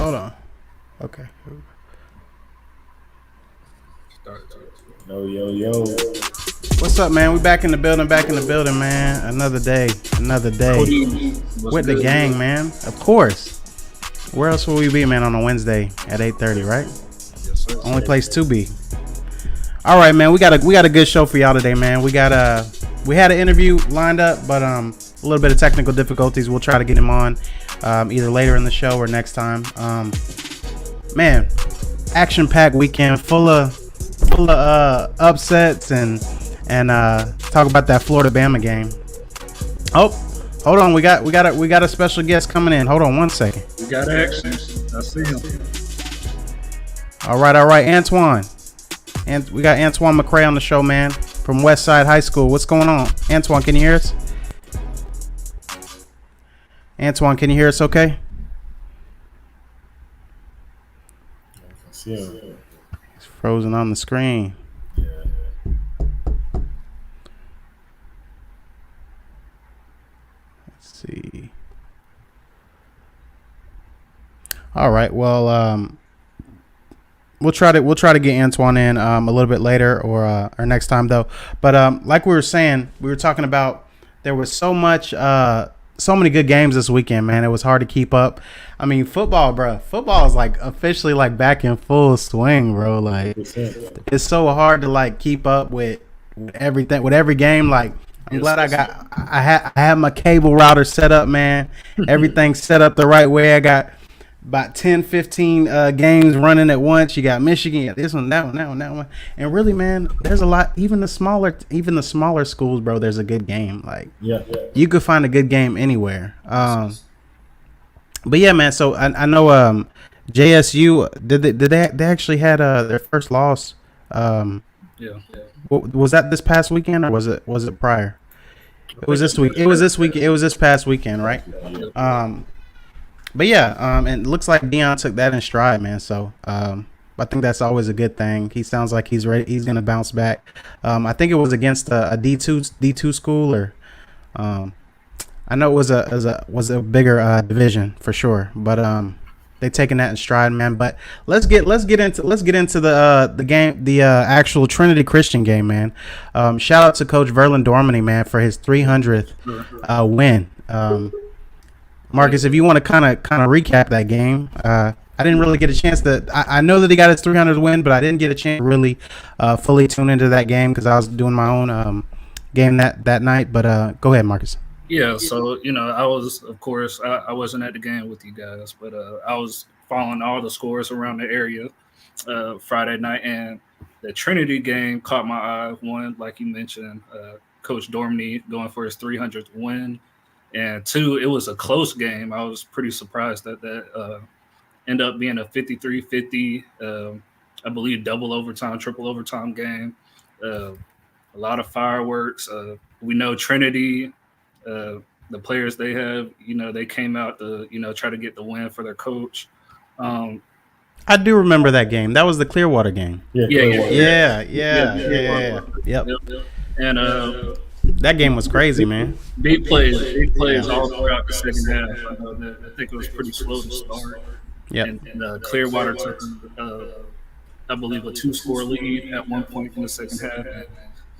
Hold on. Okay. Yo, yo, yo. What's up, man? We back in the building, man. Another day. With the gang, man. Of course. Where else will we be, man, on a Wednesday at 8:30, right? Yes, sir. Only place to be. All right, man. We got a good show for y'all today, man. We had an interview lined up, but a little bit of technical difficulties. We'll try to get him on either later in the show or next time. Man, action-packed weekend, full of upsets and talk about that Florida Bama game. Oh, hold on, we got a special guest coming in. Hold on one second. We got action. I see him. All right, Antoine. And we got Antoine Mcrae on the show, man, from Westside High School. What's going on? Antoine, can you hear us? Antoine, can you hear us okay? Yeah. It's frozen on the screen. Let's see. All right. Well, we'll try to get Antoine in a little bit later or next time though. But like we were saying, we were talking about there was so many good games this weekend, man. It was hard to keep up. I mean, football is like officially like back in full swing, bro. Like it's so hard to like keep up with everything, with every game. Like I'm glad I had my cable router set up, man. Everything's set up the right way. I got about 10, 15 games running at once. You got Michigan, you got this one, that one. And really, man, there's a lot. Even the smaller schools, bro, there's a good game. Like, you could find a good game anywhere. But yeah, man. So I know JSU they actually had their first loss. Was that this past weekend or was it prior? It was this week. It was this past weekend, right? But yeah, and it looks like Dion took that in stride, man. So I think that's always a good thing. He sounds like he's ready. He's gonna bounce back. I think it was against a D2 school, or I know it was a bigger division for sure. But they taking that in stride, man. But let's get into the game, the actual Trinity Christian game, man. Shout out to Coach Verlin Dormany, man, for his 300th win. Marcus, if you want to kind of recap that game, I didn't really get a chance to. I know that he got his 300th win, but I didn't get a chance to really fully tune into that game because I was doing my own game that night. But go ahead, Marcus. Yeah, so I was, of course, I wasn't at the game with you guys, but I was following all the scores around the area Friday night, and the Trinity game caught my eye. One, like you mentioned, Coach Dormany going for his 300th win. And two, it was a close game. I was pretty surprised that ended up being a 53-50, I believe, double overtime, triple overtime game. A lot of fireworks. We know Trinity, the players they have, they came out to, try to get the win for their coach. I do remember that game. That was the Clearwater game. Yeah. Yep. And that game was crazy, man. Big plays all throughout the second half. I think it was pretty slow to start. Yeah. And Clearwater took, I believe, a 2-score lead at one point in the second half.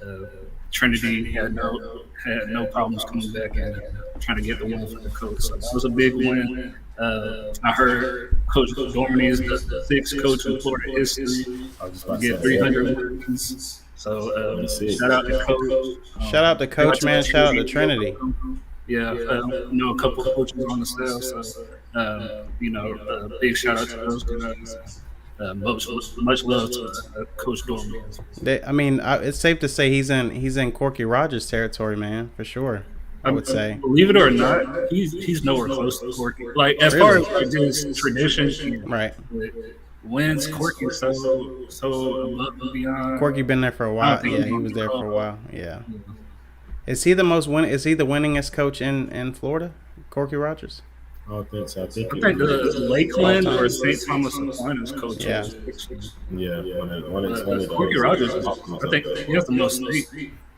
And, Trinity had no problems coming back and trying to get the win for the coach. So that was a big win. I heard Coach Dormany is the sixth coach in Florida history to get 300 wins. So shout out to Coach. Shout out to Coach, man. Shout out to Trinity. Yeah, a couple of coaches on the staff. So big shout out to those guys. Much love to Coach Dorman. It's safe to say he's in Corky Rogers territory, man, for sure. I would say, believe it or not, he's nowhere close to Corky. Like as far as his tradition, right? Wins Corky so above and beyond. Corky been there for a while. Yeah, he was there for a while. Yeah. Is he the winningest coach in Florida? Corky Rogers. I don't think so. I think Lakeland or St. Thomas Aquinas coach. Yeah. One in 20. Corky Rogers, I think he has the most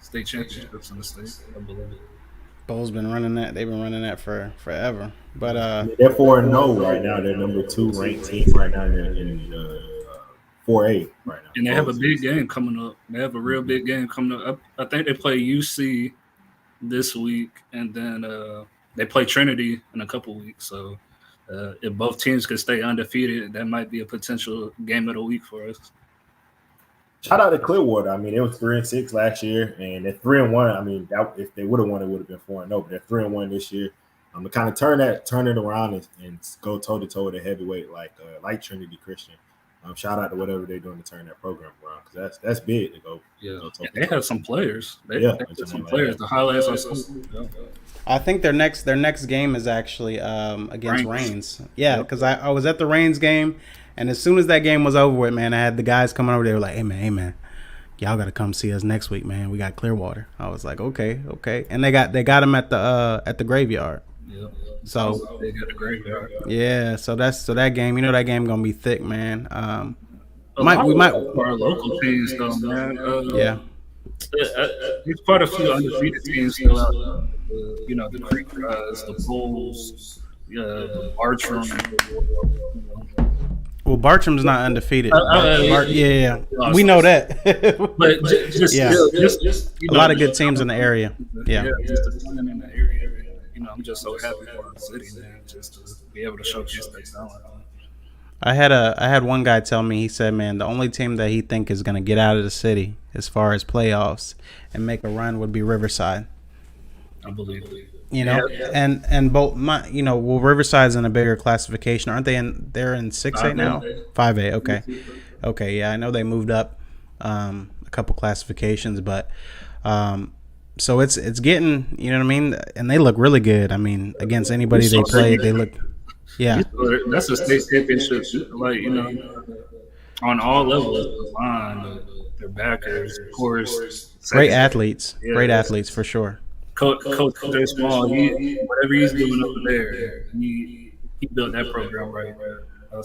state championships in the state, I believe. Bowl's been running that. They've been running that for forever. But They're 4-0 right now. They're number 2 ranked team right now in 4A right now. And they have a big game coming up. They have a real big game coming up. I think they play UC this week, and then they play Trinity in a couple weeks. So if both teams could stay undefeated, that might be a potential game of the week for us. Shout out to Clearwater. I mean, it was 3-6 last year, and they're 3-1. I mean, if they would have won, it would have been 4-0. But they're 3-1 this year. To kind of turn it around and go toe to toe with a heavyweight like Trinity Christian. Shout out to whatever they're doing to turn that program around, because that's big to go. Yeah, they have some players. They have some players. The highlights are some. I think their next game is actually against Reigns. Yeah, because I was at the Reigns game, and as soon as that game was over with, man, I had the guys coming over. They were like, "Hey man, y'all got to come see us next week, man. We got Clearwater." I was like, "Okay," and they got him at the graveyard. Yeah. So they got a graveyard. Yeah, so that game, that game gonna be thick, man. We might our local teams though, man. Yeah. There's quite a few undefeated teams still out there. The Creek guys, the Bulls, the Bartram. Well, Bartram's not undefeated. Yeah. We know that. But just a lot of good teams in the area. Yeah. Just a team in the area. I'm just so happy for our city, man, just to be able to showcase that talent. I had one guy tell me, he said, man, the only team that he think is going to get out of the city as far as playoffs and make a run would be Riverside. I believe it. And both Riverside's in a bigger classification, aren't they? They're in 6A now. 5A. Okay. Yeah, I know they moved up a couple classifications, but so it's getting, you know what I mean, and they look really good. I mean, against anybody they play, they look. Yeah, that's a state championship. Like on all levels, line, their backers, of course. Great athletes for sure. Coach Jay Small, whatever he's doing over there, he built that program right.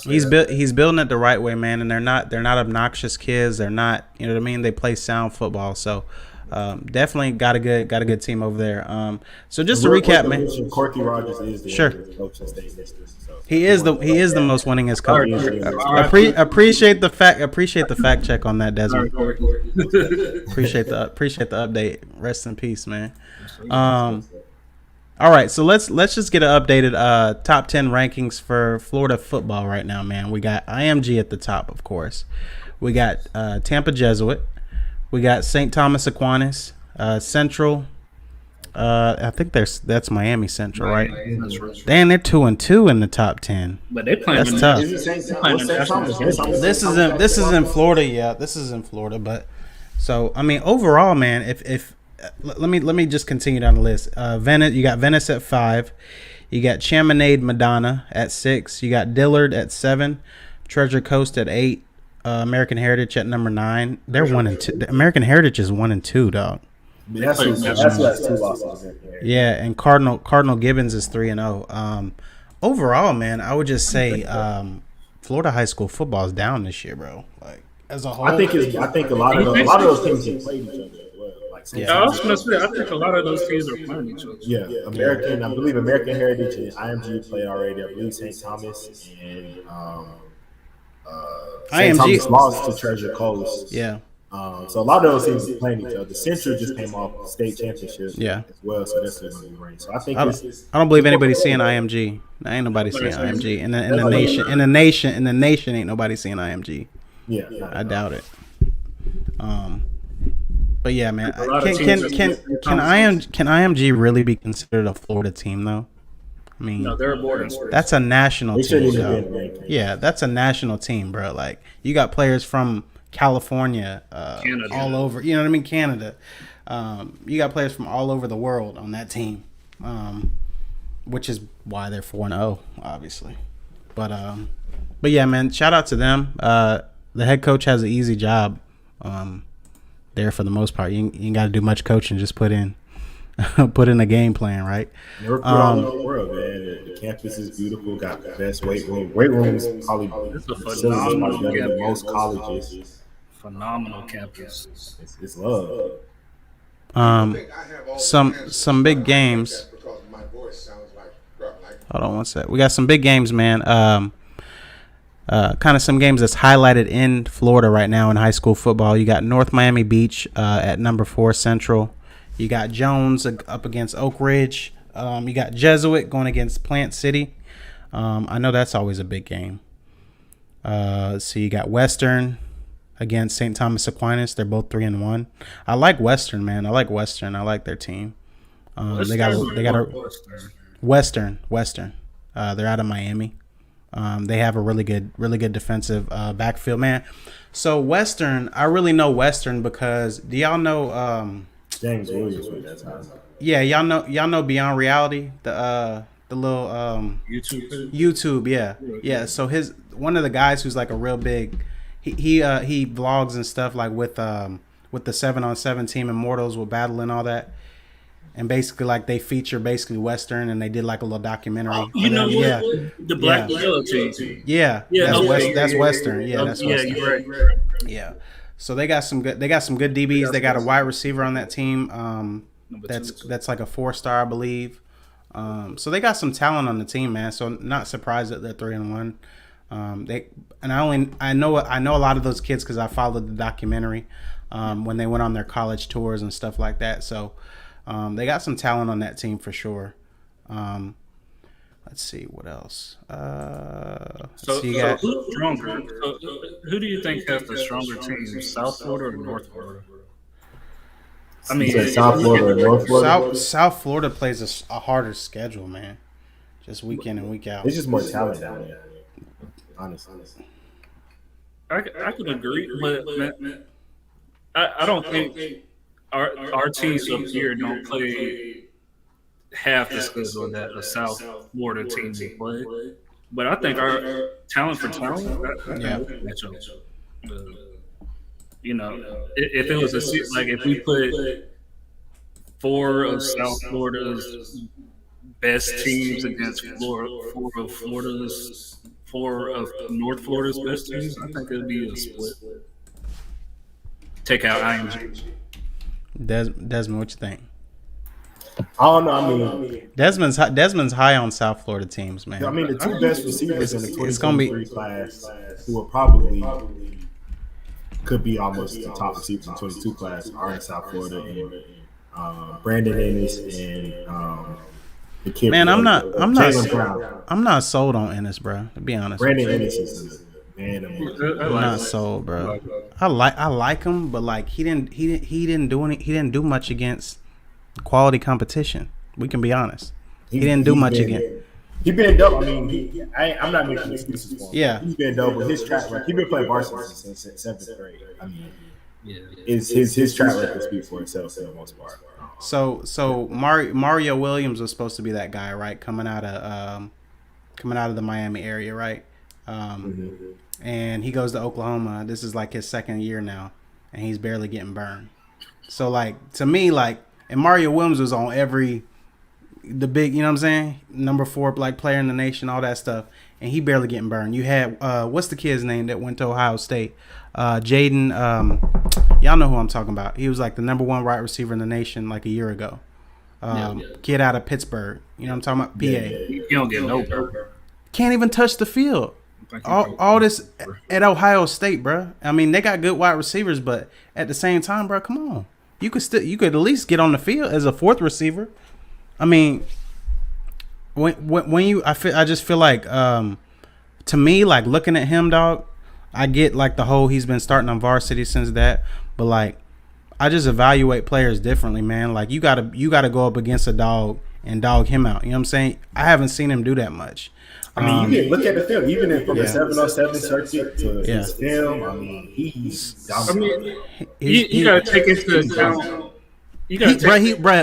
He's building it the right way, man. And they're not obnoxious kids. They're not, you know what I mean. They play sound football, so. Definitely got a good team over there. So just to recap, man. Corky Rogers is the coach of state district. So. He is the most winningest coach. Appreciate the fact check on that, Desmond. appreciate the update. Rest in peace, man. All right, so let's just get an updated top 10 rankings for Florida football right now, man. We got IMG at the top, of course. We got Tampa Jesuit. We got St. Thomas Aquinas, Central. I think that's Miami Central, right? Damn, they're 2-2 in the top 10. But they playing. That's tough. This is in Florida, yeah. This is in Florida, but so I mean, overall, man. If let me just continue down the list. Venice, you got Venice at 5. You got Chaminade Madonna at 6. You got Dillard at 7. Treasure Coast at 8. American Heritage at number 9. They're 1-2. American Heritage is 1-2, dog. That's 2 losses. Yeah, and Cardinal Gibbons is 3-0. Overall, man, I would just say Florida high school football is down this year, bro. Like as a whole, I think a lot of those teams have played each other as well. Like, I was gonna say, I think a lot of those teams are playing each other. Yeah, I believe American Heritage and IMG played already. I believe St. Thomas and St. Thomas lost to Treasure Coast. Yeah. So a lot of those teams are playing each other. Central just came off state championship as well, so that's going to be ranked. So I think I don't believe anybody's seeing IMG. Ain't nobody seeing IMG in the nation. Ain't nobody seeing IMG. Yeah, I doubt it. But yeah, man, can IMG really be considered a Florida team though? I mean, no, they're a boarding school. That's a national team. Yeah, that's a national team, bro. Like you got players from California, all over. You know what I mean? Canada. You got players from all over the world on that team, which is why they're 4-0, obviously. But yeah, man, shout out to them. The head coach has an easy job there for the most part. You ain't got to do much coaching. Just put in a game plan, right? Never all over the world, man. The campus is beautiful. Got the best weight room. Weight room is probably better than most colleges. Phenomenal campus. It's love. Some big games. Hold on one sec. We got some big games, man. Kind of some games that's highlighted in Florida right now in high school football. You got North Miami Beach at number 4 Central. You got Jones up against Oak Ridge. You got Jesuit going against Plant City. I know that's always a big game. So you got Western against St. Thomas Aquinas. They're both 3-1. I like Western, man. I like their team. They got a Western. They're out of Miami. They have a really good defensive backfield, man. So Western, I really know Western because do y'all know James Williams with that time. Yeah, y'all know Beyond Reality, the little YouTube, yeah. So one of the guys who's like a real big, he vlogs and stuff like with the 7-on-7 team Immortals with battle and all that. And basically, like they feature basically Western, and they did like a little documentary. The Black team. Yeah, that's Western. Yeah, that's Western. Yeah, you're right. Yeah, so they got some good DBs. They got a wide receiver on that team. That's like a 4-star, I believe. So they got some talent on the team, man. So not surprised that they're 3-1. I know a lot of those kids because I followed the documentary when they went on their college tours and stuff like that. So. They got some talent on that team for sure. Let's see what else. Who's stronger? Who do you think has the stronger team, South Florida or North Florida? I mean, South Florida or North Florida. South Florida plays a harder schedule, man. Just week in and week out. It's just more talent down there. Honestly, I can agree, but I don't think. Our teams up here don't play half the schedule that a South Florida team will play. But I think our talent for talent, if it was if we put 4 of South Florida's best teams against 4 of North Florida's best teams, I think it'd be a split. Take out IMG. Desmond, what you think? I don't know. I mean, Desmond's high on South Florida teams, man. I mean, the 2 best receivers in the 2023 class, who are probably could be almost the top receivers in the 22 class, are in South Florida, and Brandon Ennis and the kid. Man, I'm not sold on Ennis, bro. To be honest, Brandon Ennis is man. I'm not sold, bro. I like him, but like he didn't do much against quality competition. We can be honest. He didn't do much against. He been dope. I mean, I'm not making excuses for him. Yeah, he's been dope with his track record. He's been playing varsity since 7th grade. I mean, his track record speaks for itself for the most part. So Mario Williams was supposed to be that guy, right? Coming out of the Miami area, right? And he goes to Oklahoma. This is like his 2nd year now, and he's barely getting burned. So like to me, like, and Mario Williams was on the big, you know what I'm saying, number 4 black player in the nation, all that stuff, and he barely getting burned. You had what's the kid's name that went to Ohio State? Jaden. Y'all know who I'm talking about. He was like the number 1 wide receiver in the nation like a year ago. Kid out of Pittsburgh. You know what I'm talking about? PA. You don't get no burn. Can't even touch the field. All this at Ohio State, bro. I mean, they got good wide receivers, but at the same time, bro, come on. You could at least get on the field as a 4th receiver. I mean, I just feel like to me, like looking at him, dog, I get like the whole he's been starting on varsity since that, but like I just evaluate players differently, man. Like you gotta go up against a dog and dog him out. You know what I'm saying? I haven't seen him do that much. I mean, you can look at the film, even from the 7-on-7 circuit to his film. I mean, he's dominant. You got to take into account.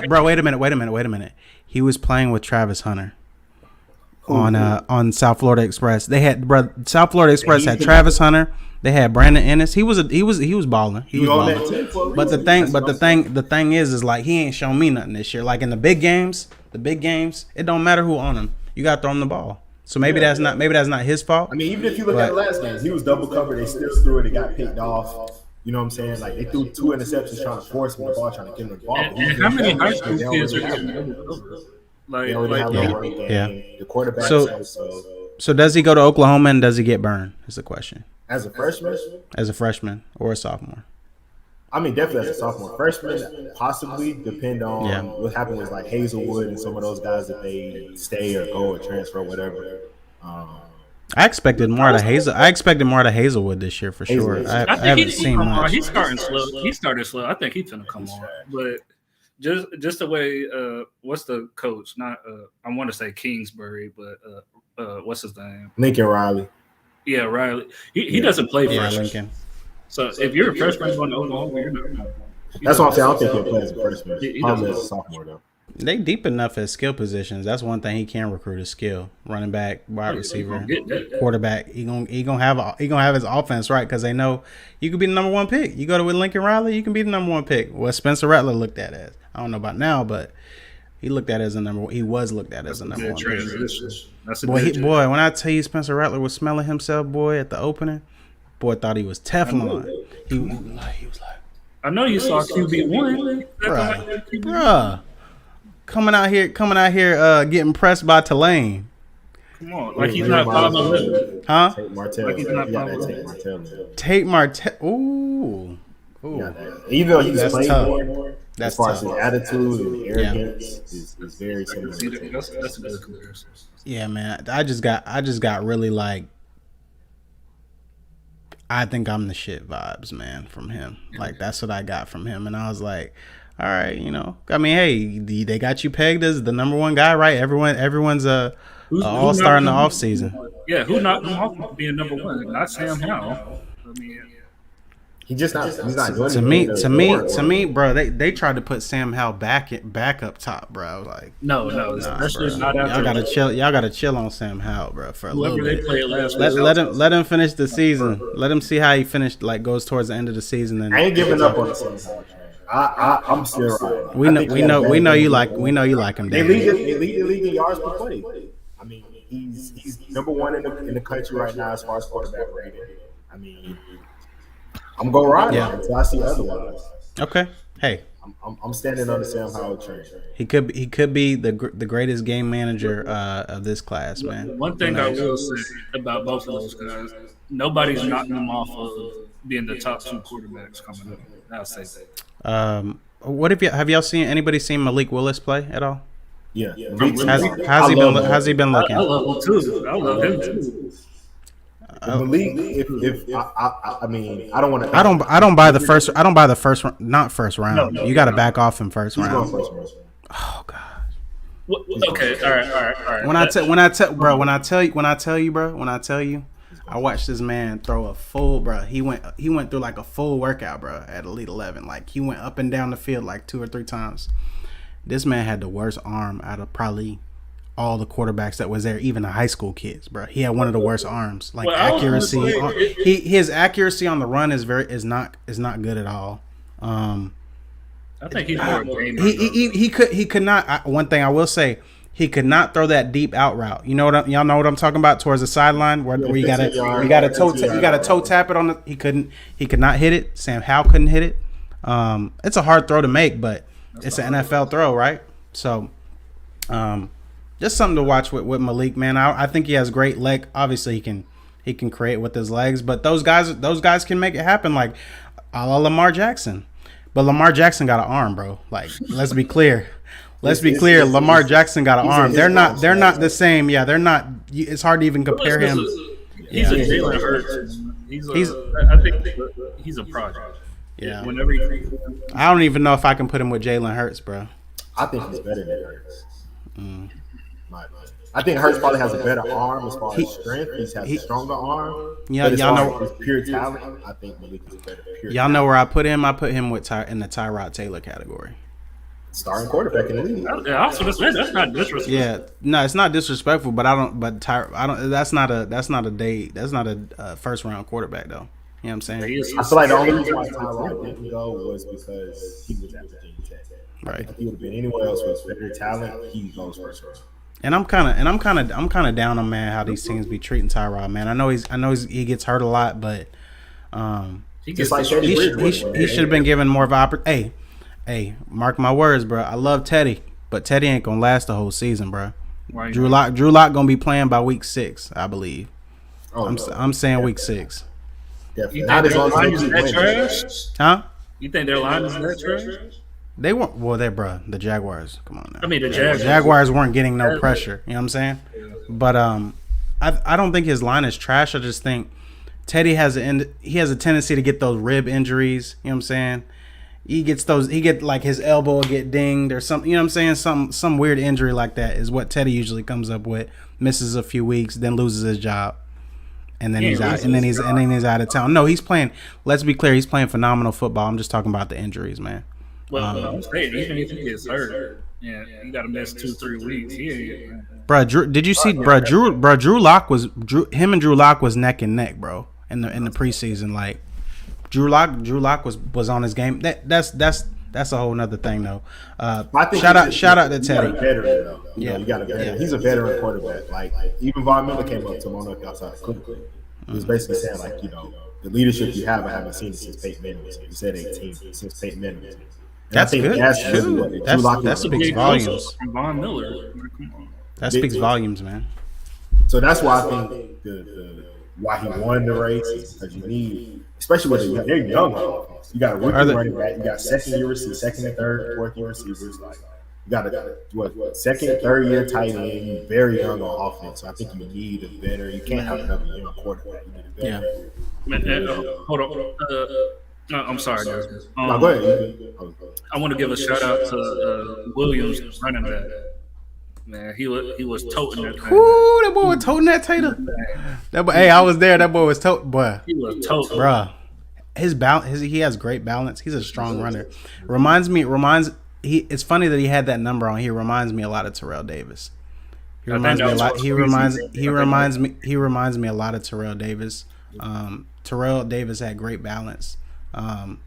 Bro, wait a minute. He was playing with Travis Hunter on South Florida Express. They had South Florida Express had Travis Hunter. They had Brandon Ennis. He was balling. He was balling. But the thing is like he ain't shown me nothing this year. Like in the big games, it don't matter who on him. You got to throw him the ball. So maybe that's not his fault. I mean, even if you look at the last game, he was double covered. They still threw it. It got picked off. You know what I'm saying? Like they threw 2 interceptions trying to force him the ball, trying to get him the ball. And how many high school kids are getting double covered? They already have a running game. The quarterback. So does he go to Oklahoma and does he get burned? Is the question. As a freshman? As a freshman or a sophomore? I mean, definitely as a sophomore. Freshman, possibly, depend on what happened with like Hazelwood and some of those guys if they stay or go or transfer or whatever. I expected more out of Hazelwood this year for sure. I haven't seen much. He's starting slow. He started slow. I think he's gonna come on, but just the way what's the coach? Not I want to say Kingsbury, but what's his name? Lincoln Riley. Yeah, Riley. He doesn't play freshman. Lincoln. So if you're a freshman going to Oklahoma, you're not. That's what I'm saying. I don't think he'll play as a freshman. Probably as a sophomore though. They deep enough at skill positions. That's one thing he can recruit is skill. Running back, wide receiver, quarterback. He gonna have his offense right because they know you could be the number one pick. You go to with Lincoln Riley, you can be the number one pick. What Spencer Rattler looked at as. I don't know about now, but he looked at as a number one. He was looked at as a number one pick. Boy, when I tell you Spencer Rattler was smelling himself, boy, at the opening, boy thought he was Teflon. He was like, I know you saw QB1, bruh. Coming out here, getting pressed by Tulane. Come on, like he's not 5'11", huh? Tate Martell. Like he's not 5'11". Tate Martell. Ooh. Even though he's playing more, that's as far tough. as his attitude and arrogance is very similar. That's a good comparison. Yeah, man. I just got really like, I think I'm the shit vibes, man, from him. Like that's what I got from him, and I was like, all right, I mean, hey, they got you pegged as the number one guy, right? Everyone's a all-star in the offseason. Yeah, who knocked him off being number one? Not Sam Howell. I mean, he's not doing to me, bro. They tried to put Sam Howell back up top, bro. Like no, especially not after. Y'all gotta chill on Sam Howell, bro, for a little bit. They played last let him finish the season. Let him see how he finished. Like goes towards the end of the season. And I ain't giving up on the Sam Howell. I'm still right. We know you like him. They lead the league in yards per play. I mean, he's number one in the country right now as far as quarterback rating. I mean, I'm gonna ride until I see otherwise. Okay. Hey, I'm standing on the Sam Howell train. He could be the greatest game manager of this class, man. One thing I will say about both of those guys, nobody's knocking them off of being the top 2 quarterbacks coming up. I'll say that. What have y'all seen? Anybody seen Malik Willis play at all? Yeah. How's he been looking? I love him too. I love him too. Malik, if I mean, I don't want to. I don't buy the first. I don't buy the first. Not first round. No, you got to back off in first round. Oh God. Okay. All right. When I tell you, I watched this man throw a full, bro. He went through like a full workout, bro, at Elite 11. Like he went up and down the field like 2 or 3 times. This man had the worst arm out of probably all the quarterbacks that was there, even the high school kids, bro. He had one of the worst arms. Like accuracy, his accuracy on the run is not good at all. I think he's more gamer. He could not. One thing I will say. He could not throw that deep out route. Y'all know what I'm talking about towards the sideline where you gotta toe tap it on the. He could not hit it. Sam Howell couldn't hit it. It's a hard throw to make, but it's an NFL throw, right? So, just something to watch with Malik, man. I think he has great leg. Obviously, he can create with his legs, but those guys can make it happen, like a la Lamar Jackson. But Lamar Jackson got an arm, bro. Like, let's be clear. Lamar Jackson got an arm. They're not the same. Yeah, they're not. It's hard to even compare him. He's a Jalen Hurts. I think he's a project. Yeah. Whenever I don't even know if I can put him with Jalen Hurts, bro. I think he's better than Hurts. I think Hurts probably has a better arm as far as strength. He has a stronger arm. Yeah, y'all know his pure talent. I think Malik is better. Y'all know where I put him. I put him in the Tyrod Taylor category. Starting quarterback in the league. Yeah, that's not disrespectful. Yeah, no, it's not disrespectful, but I don't. That's not a first round quarterback though. You know what I'm saying? I feel like the only reason why Tyrod didn't go was because he was at Virginia Tech. Right. If he would have been anywhere else with better talent, he goes first round. And I'm kind of down on, man, how these teams be treating Tyrod, man. I know he gets hurt a lot, but He Just gets like Teddy destroyed. Bridgewater. He should have been given more of an opportunity. Hey, mark my words, bro. I love Teddy, but Teddy ain't gonna last the whole season, bro. Right. Drew Lock gonna be playing by week 6, I believe. Oh, I'm saying week 6. definitely. You Not think as long their as line they is keep that winning. trash? Huh? You think their line is that trash? They weren't. Well, they're the Jaguars. Come on now. I mean, the Jaguars. Jaguars weren't getting no pressure. You know what I'm saying? But I don't think his line is trash. I just think Teddy has a tendency to get those rib injuries. You know what I'm saying? He get like his elbow will get dinged or something. You know what I'm saying? Some weird injury like that is what Teddy usually comes up with. Misses a few weeks, then loses his job, and then he's out. And then he's out of town. No, he's playing. Let's be clear, he's playing phenomenal football. I'm just talking about the injuries, man. Well, I'm saying, even if he gets hurt, yeah, you got to miss 2-3 weeks. Bro, did you see? Drew Lock was him and Drew Lock was neck and neck, bro. In the preseason, like Drew Lock was on his game. That's a whole nother thing, though. Shout out to Teddy. Veteran, though. You got a veteran. Yeah. He's a veteran quarterback. Like even Von Miller came up to him on the outside of Cleveland. He was basically saying like, the leadership you have, I haven't seen it since Peyton Manning was here. He said 18 since Peyton Manning was here. That's good. That speaks volumes. From Von Miller. Come on. That speaks volumes, man. So that's why I think why he won the race is because you need, especially with they're young on offense. You got a rookie running back. You got second and third, fourth year receivers. Like you got a second, third year tight end. Very young on offense. So I think you need a better. You can't have another young quarterback. You need a better. Hold on. I'm sorry, guys. No, go ahead. I want to give a shout out to Williams running back. Man, he was toting that thing. Ooh, that boy was toting that tater. Hey, I was there. That boy was toting. Boy, he was toting, bruh. His balance. He has great balance. He's a strong runner. It's funny that he had that number on. He reminds me a lot of Terrell Davis. He reminds me a lot. He reminds me a lot of Terrell Davis. Terrell Davis had great balance. Terrell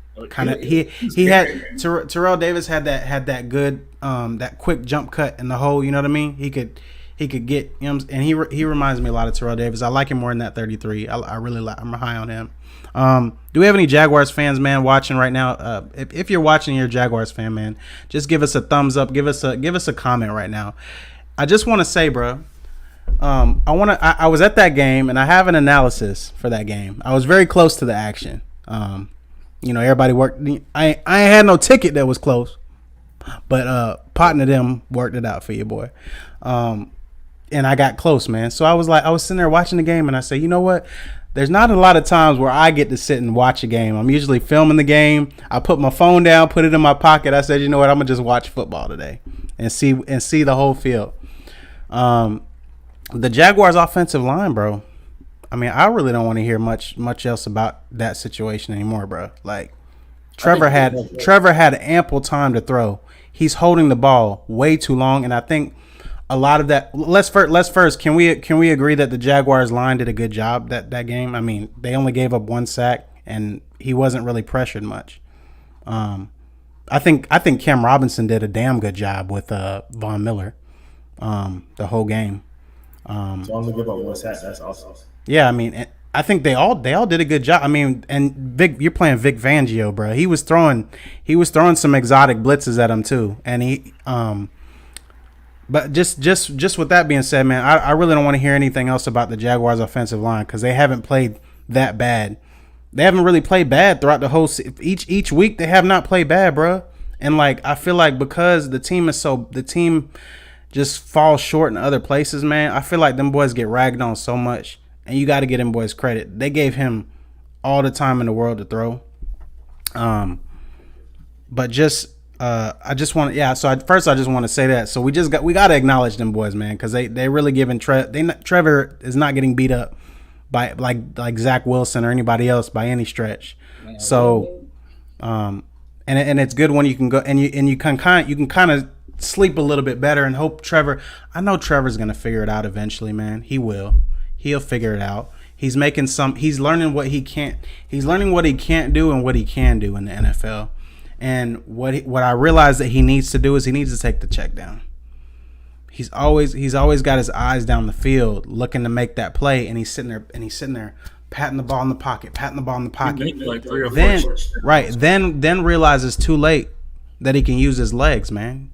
Davis had that good that quick jump cut in the hole. You know what I mean? He could get, and he reminds me a lot of Terrell Davis. I like him more in that 33. I really like. I'm high on him. Do we have any Jaguars fans, man, watching right now? If you're watching, you're a Jaguars fan, man. Just give us a thumbs up. Give us a comment right now. I just want to say, bro. I was at that game and I have an analysis for that game. I was very close to the action. Everybody worked. I ain't had no ticket that was close, but partner them worked it out for you, boy. And I got close, man. So I was sitting there watching the game, and I said, you know what? There's not a lot of times where I get to sit and watch a game. I'm usually filming the game. I put my phone down, put it in my pocket. I said, you know what? I'm gonna just watch football today and see the whole field. The Jaguars' offensive line, bro. I mean, I really don't want to hear much else about that situation anymore, bro. Like, Trevor had ample time to throw. He's holding the ball way too long, and I think a lot of that. Let's first. Can we agree that the Jaguars line did a good job that game? I mean, they only gave up 1 sack, and he wasn't really pressured much. I think Cam Robinson did a damn good job with Von Miller, the whole game. So only give up 1 sack. That's awesome. Yeah, I mean, I think they all did a good job. I mean, and Vic, you're playing Vic Fangio, bro. He was throwing some exotic blitzes at him too, and he But just with that being said, man, I really don't want to hear anything else about the Jaguars' offensive line because they haven't played that bad. They haven't really played bad throughout the whole each week. They have not played bad, bro. And like I feel like because the team just falls short in other places, man. I feel like them boys get ragged on so much. And you got to get them boys credit. They gave him all the time in the world to throw. But just I just want to So first I just want to say that. So we got to acknowledge them boys, man, because they really giving Trevor is not getting beat up by like Zach Wilson or anybody else by any stretch. So and it's good when you can go and you can kind of sleep a little bit better and hope Trevor. I know Trevor's gonna figure it out eventually, man. He will. He'll figure it out. He's learning what he can't. He's learning what he can't do and what he can do in the NFL. And what I realize that he needs to do is he needs to take the check down. He's always got his eyes down the field looking to make that play, and he's sitting there patting the ball in the pocket, patting the ball in the pocket. He like 3 or 4 Then shirts. right, then realizes too late that he can use his legs, man.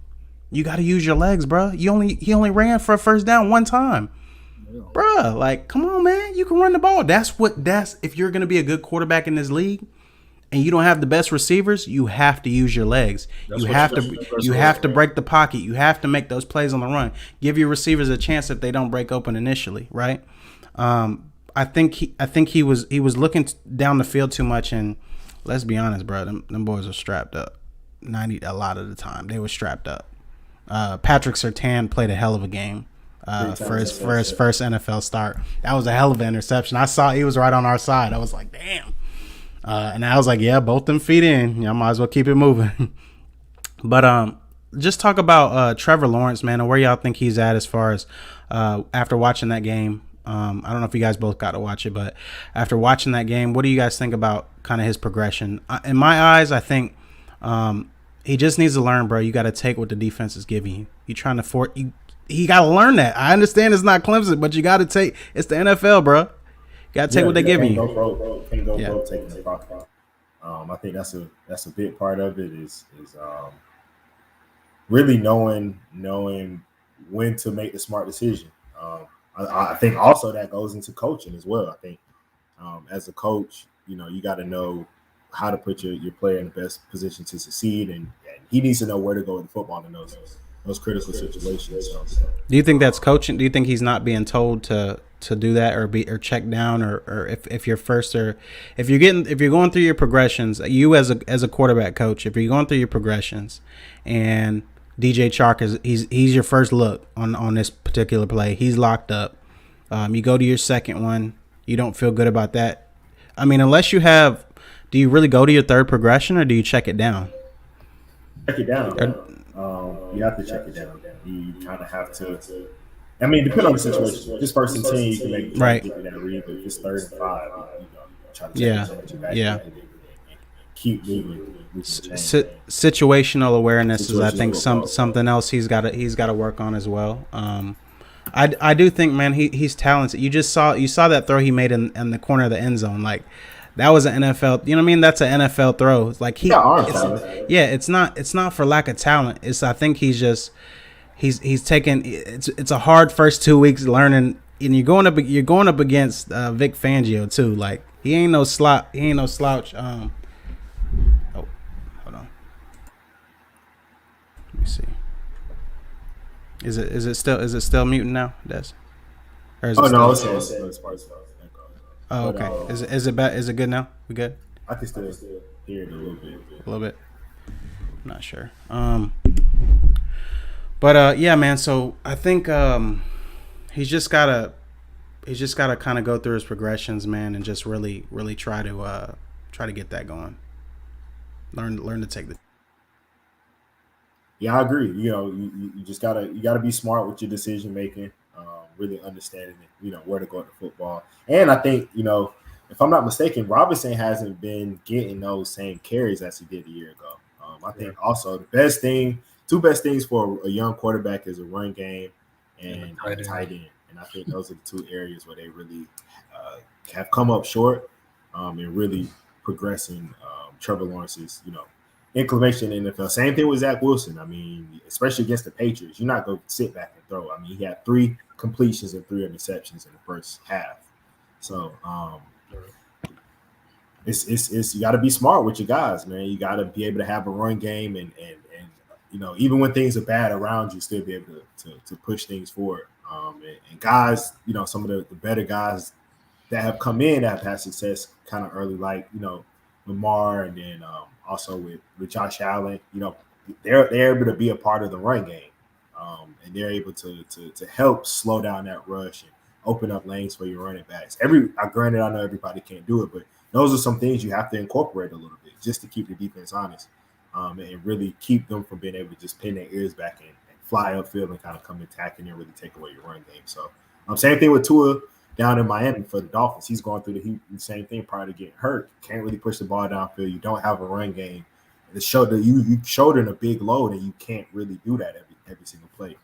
You got to use your legs, bro. He only ran for a first down one time. Bruh, like, come on, man. You can run the ball. That's if you're gonna be a good quarterback in this league and you don't have the best receivers, you have to use your legs. That's You what have you to do. you have to break the pocket. You have to make those plays on the run. Give your receivers a chance if they don't break open initially, right? I think he was looking down the field too much, and let's be honest, bro, them boys are strapped up. A lot of the time they were strapped up. Patrick Surtain played a hell of a game. For his first NFL start. That was a hell of an interception. I saw he was right on our side. I was like, damn. And I was like, yeah, both them feet in. I might as well keep it moving. But just talk about Trevor Lawrence, man, and where y'all think he's at as far as after watching that game. I don't know if you guys both got to watch it, but after watching that game, what do you guys think about kind of his progression? In my eyes, I think he just needs to learn, bro. You got to take what the defense is giving you. You're trying to he got to learn that. I understand it's not Clemson, but you got to take. It's the NFL, bro. You got to take what they're giving you. Can't go broke taking the pocket. I think that's a big part of it is really knowing when to make the smart decision. I think also that goes into coaching as well. I think as a coach, you got to know how to put your player in the best position to succeed, and he needs to know where to go with the football in those critical situations. So, do you think that's coaching? Do you think he's not being told to do that or check down or if you're first or if you're going through your progressions, you as a quarterback coach, if you're going through your progressions and DJ Chark he's your first look on this particular play, he's locked up. You go to your second one, you don't feel good about that. I mean, unless you have, do you really go to your third progression or do you check it down? Check it down. You have to check it down. You kind of have to. I mean, depending on the situation. If it's first and 10, you can make give you that read. But if it's 3rd and 5, try to take and keep moving. Situational awareness is, I think, something else he's got to work on as well. I do think, man, he's talented. You saw that throw he made in the corner of the end zone, like. That was an NFL, you know what I mean? That's an NFL throw. It's like it's not for lack of talent. I think he's taking it's a hard first 2 weeks learning, and you're going up against Vic Fangio too. Like he ain't no slouch. Oh, hold on. Let me see. Is it still muting now? Des? Or is it's Oh, okay. Is it bad? Is it good now? We good? I can still hear it a little bit. A little bit. I'm not sure. But yeah, man. So I think he's just gotta kind of go through his progressions, man, and just really try to get that going. Learn to take the. Yeah, I agree. You just gotta be smart with your decision making. Really understanding where to go with the football. And I think, if I'm not mistaken, Robinson hasn't been getting those same carries as he did a year ago. I think also the two best things for a young quarterback is a run game and a tight end. And I think those are the two areas where they really have come up short and really progressing Trevor Lawrence's, inclination in the NFL. Same thing with Zach Wilson. I mean, especially against the Patriots, you're not going to sit back and throw. I mean, he had 3 completions and 3 interceptions in the first half. So it's you got to be smart with your guys, man. You got to be able to have a run game and even when things are bad around you, still be able to push things forward. And guys, some of the better guys that have come in that have had success kind of early, like Lamar, and then also with Josh Allen, they're able to be a part of the run game, and they're able to help slow down that rush and open up lanes for your running backs. Granted, I know everybody can't do it, but those are some things you have to incorporate a little bit just to keep the defense honest, and really keep them from being able to just pin their ears back and fly upfield and kind of come attacking and really take away your run game. So, same thing with Tua down in Miami for the Dolphins. He's going through the same thing prior to getting hurt. Can't really push the ball downfield. You don't have a run game. You shouldering a big load, and you can't really do that every single play.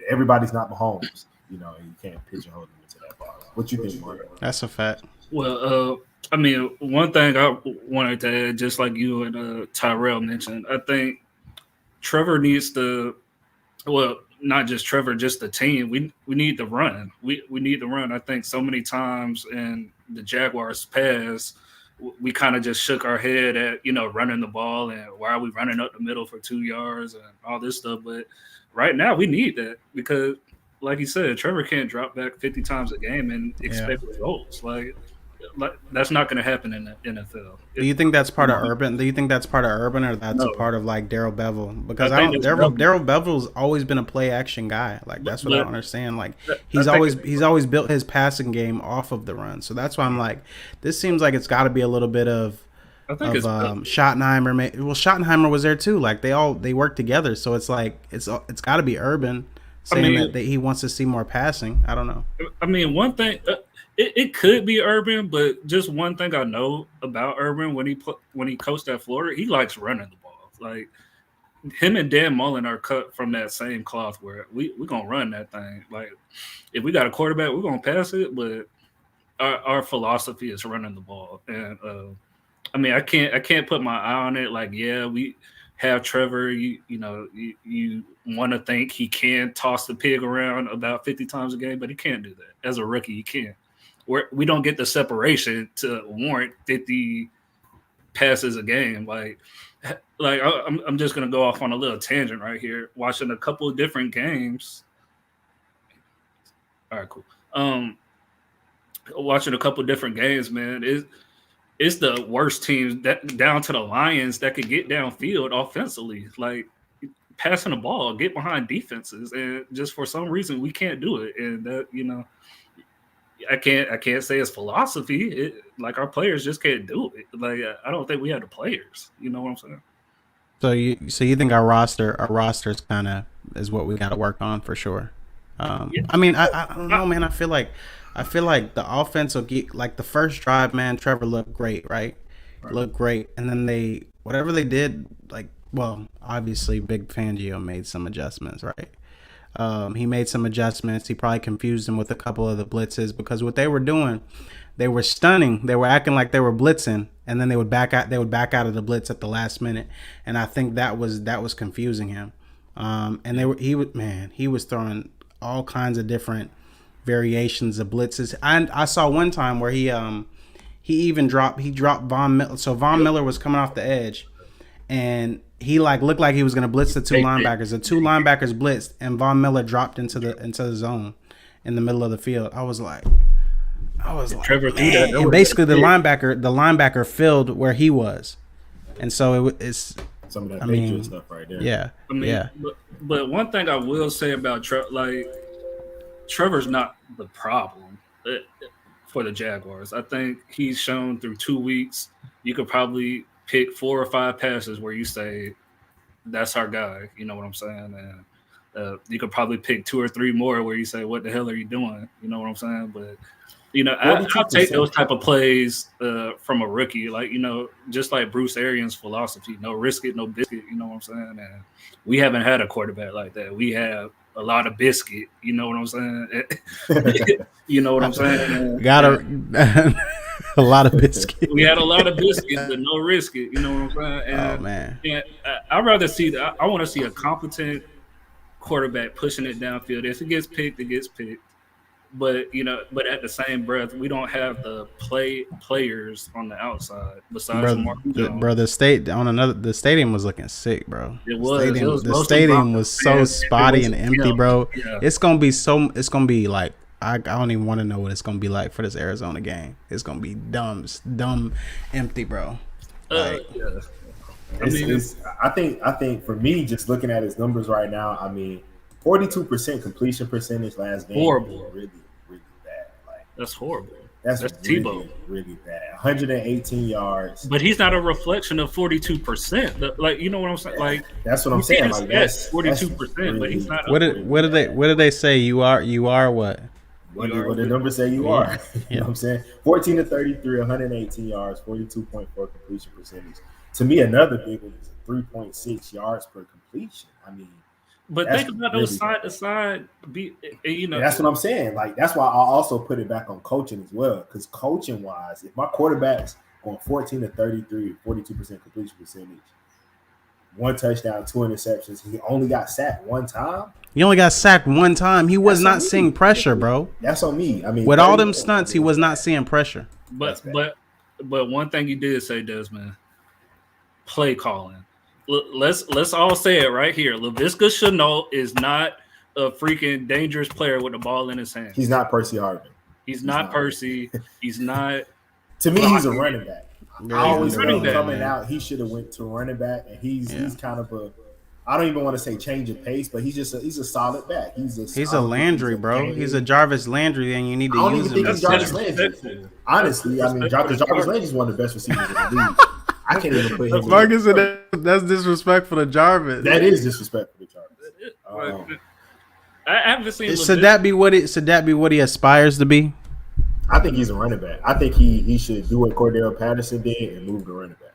Everybody's not Mahomes, and you can't pigeonhole them into that ball. What you think, Mark? That's a fact. Well, I mean, one thing I wanted to add, just like you and Tyrell mentioned, I think Trevor needs to, well, not just Trevor, just the team. We need to run. We need to run. I think so many times in the Jaguars' past, we kind of just shook our head at running the ball and why are we running up the middle for 2 yards and all this stuff. But right now we need that because, like you said, Trevor can't drop back 50 times a game and expect results. Like that's not going to happen in the NFL. Do you think that's part of Urban? Do you think that's part of Urban, or that's a part of like Darrell Bevel? Because Darrell Bevel's always been a play action guy. Like that's what I don't understand. Like he's always built his passing game off of the run. So that's why I'm like, this seems like it's got to be a little bit of Schottenheimer. Well, Schottenheimer was there too. Like they work together. So it's like it's got to be Urban saying that he wants to see more passing. I don't know. I mean, one thing. It could be Urban, but just one thing I know about Urban when he coached at Florida, he likes running the ball. Like him and Dan Mullen are cut from that same cloth where we're gonna run that thing. Like if we got a quarterback, we're gonna pass it, but our philosophy is running the ball. And I mean, I can't put my eye on it. Like, yeah, we have Trevor. You want to think he can toss the pig around about 50 times a game, but he can't do that as a rookie. He can't. We don't get the separation to warrant 50 passes a game. Like I'm just gonna go off on a little tangent right here. Watching a couple of different games. All right, cool. Watching a couple of different games, man. It's the worst teams that down to the Lions that could get downfield offensively. Like passing the ball, get behind defenses, and just for some reason we can't do it. And that I can't say it's philosophy. Like our players just can't do it. Like I don't think we have the players. You know what I'm saying? So you think our roster's kind of is what we got to work on for sure. Yeah. I mean, I don't know, man. I feel like the offense will get like the first drive, man. Trevor looked great, right? Looked great, and then whatever they did, like, well, obviously Big Fangio made some adjustments, right? He made some adjustments. He probably confused them with a couple of the blitzes because what they were doing, they were stunning. They were acting like they were blitzing, and then they would back out. They would back out of the blitz at the last minute, and I think that was confusing him. And he was throwing all kinds of different variations of blitzes. I saw one time where he dropped Von Miller. So Von Miller was coming off the edge, and he looked like he was going to blitz the two linebackers. The two linebackers blitzed, and Von Miller dropped into the zone in the middle of the field. I was like, Trevor threw that. And basically the linebacker filled where he was, and so it's some of that stuff right there. Yeah, But one thing I will say about Trevor's not the problem for the Jaguars. I think he's shown through 2 weeks. You could probably pick 4 or 5 passes where you say that's our guy. You know what I'm saying? And you could probably pick 2 or 3 more where you say, what the hell are you doing? You know what I'm saying? But I'll take those type of plays from a rookie, like just like Bruce Arians' philosophy: no risk it, no biscuit. You know what I'm saying? And we haven't had a quarterback like that. We have a lot of biscuit. You know what I'm saying? You know what I'm saying? Got a lot of biscuit. We had a lot of biscuit, but no risk it. You know what I'm saying? And, oh man! And I'd rather see that. I want to see a competent quarterback pushing it downfield. If it gets picked, it gets picked. But at the same breath, we don't have the players on the outside besides Mark Jones. Bro, the stadium was looking sick, bro. It was. The stadium was so spotty and empty, bro. Yeah. It's gonna be like I don't even want to know what it's gonna be like for this Arizona game. It's gonna be dumb empty, bro. I think for me, just looking at his numbers right now, I mean, 42% completion percentage last game. Horrible. Really, really bad. Like that's horrible. That's really, Tebow. Really bad. 118 yards. But he's not a reflection of 42%. Like, you know what I'm saying? Like that's what I'm saying. Like that's 42%, really, but he's not. What did they say? You are what? What the numbers say you are? You know what I'm saying? 14 to 33, 118 yards, 42.4 completion percentage. To me, another big one is 3.6 yards per completion. I mean, But That's think about really those side to side. That's what I'm saying. Like, that's why I also put it back on coaching as well. Because coaching wise, if my quarterback's going 14 to 33, 42% completion percentage, 1 touchdown, 2 interceptions, he only got sacked 1 time. He only got sacked 1 time. He was not seeing pressure, bro. That's on me. I mean, with all them stunts, he was not seeing pressure. But one thing you did say, Desmond, play calling. Let's all say it right here. Laviska Shenault is not a freaking dangerous player with the ball in his hand. He's not Percy Harvin. He's not Percy. He's not. To me, he's a running back. I always running back, coming out. He should have went to running back, and he's kind of a. I don't even want to say change of pace, but he's a solid back. He's a Landry, bro. He's a Jarvis Landry, and you need to use him. I don't even think he's Jarvis Landry. Honestly, I mean, Jarvis Landry is one of the best receivers in the league. I can't even put him. Marcus said that's disrespectful to Jarvis. That is disrespectful to Jarvis. I haven't seen. Should that be what he aspires to be? I think he's a running back. I think he should do what Cordell Patterson did and move to running back.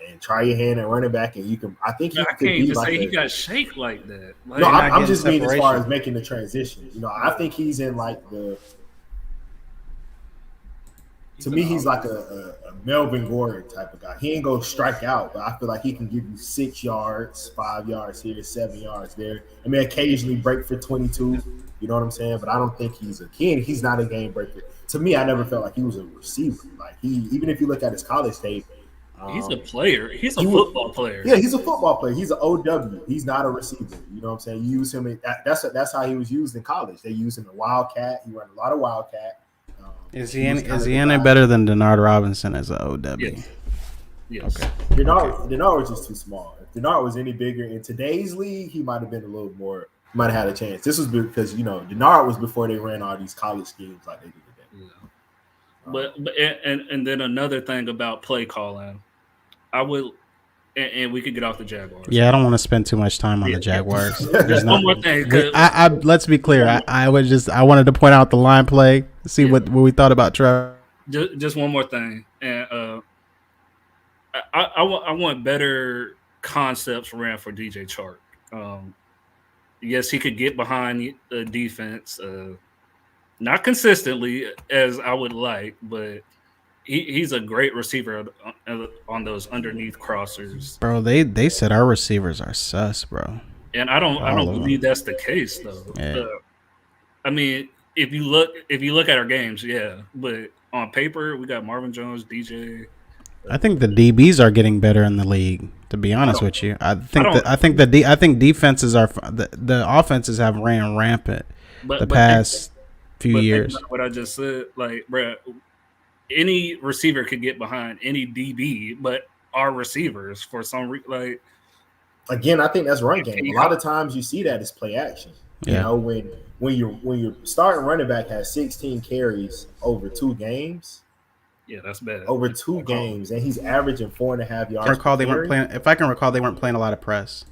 And try your hand at running back, and you can. I think he I can't even say he got shaped like that. Like, no, I'm just mean as far as making the transition. I think he's in like the. To me, he's like a Melvin Gordon type of guy. He ain't gonna strike out, but I feel like he can give you 6 yards, 5 yards here, 7 yards there. I mean, occasionally break for 22. You know what I'm saying? But I don't think he's a kid. He's not a game breaker. To me, I never felt like he was a receiver. Like even if you look at his college tape, he's a player. He's a football player. Yeah, he's a football player. He's an OW. He's not a receiver. You know what I'm saying? You use him. That's how he was used in college. They used him in Wildcat. He ran a lot of Wildcat. Is he any better than Denard Robinson as an OW? Yes. Okay. Denard was just too small. If Denard was any bigger in today's league, he might have been a little more. Might have had a chance. This was because Denard was before they ran all these college schemes like they did today. Yeah. But then another thing about play calling, I would, and we could get off the Jaguars. Yeah, I don't want to spend too much time on the Jaguars. There's one more thing. Let's be clear. I wanted to point out the line play, see what we thought about Trevor. Just one more thing, and I want better concepts ran for DJ Chark. Yes, he could get behind the defense, not consistently as I would like, but he's a great receiver on those underneath crossers. Bro, they said our receivers are sus, bro. And I don't believe that's the case though. Yeah. I mean, if you look at our games, yeah, but on paper we got Marvin Jones, DJ. I think the DBs are getting better in the league. To be honest with you, I think defenses are the offenses have ran rampant the past few years. What I just said, like, bro, any receiver could get behind any DB, but our receivers for some reason, again, I think that's run game. A lot of times you see that as play action. Yeah. When your starting running back has 16 carries over 2 games. Yeah, that's bad. Over 2 games, and he's averaging 4.5 yards. If I can recall, they weren't playing a lot of press.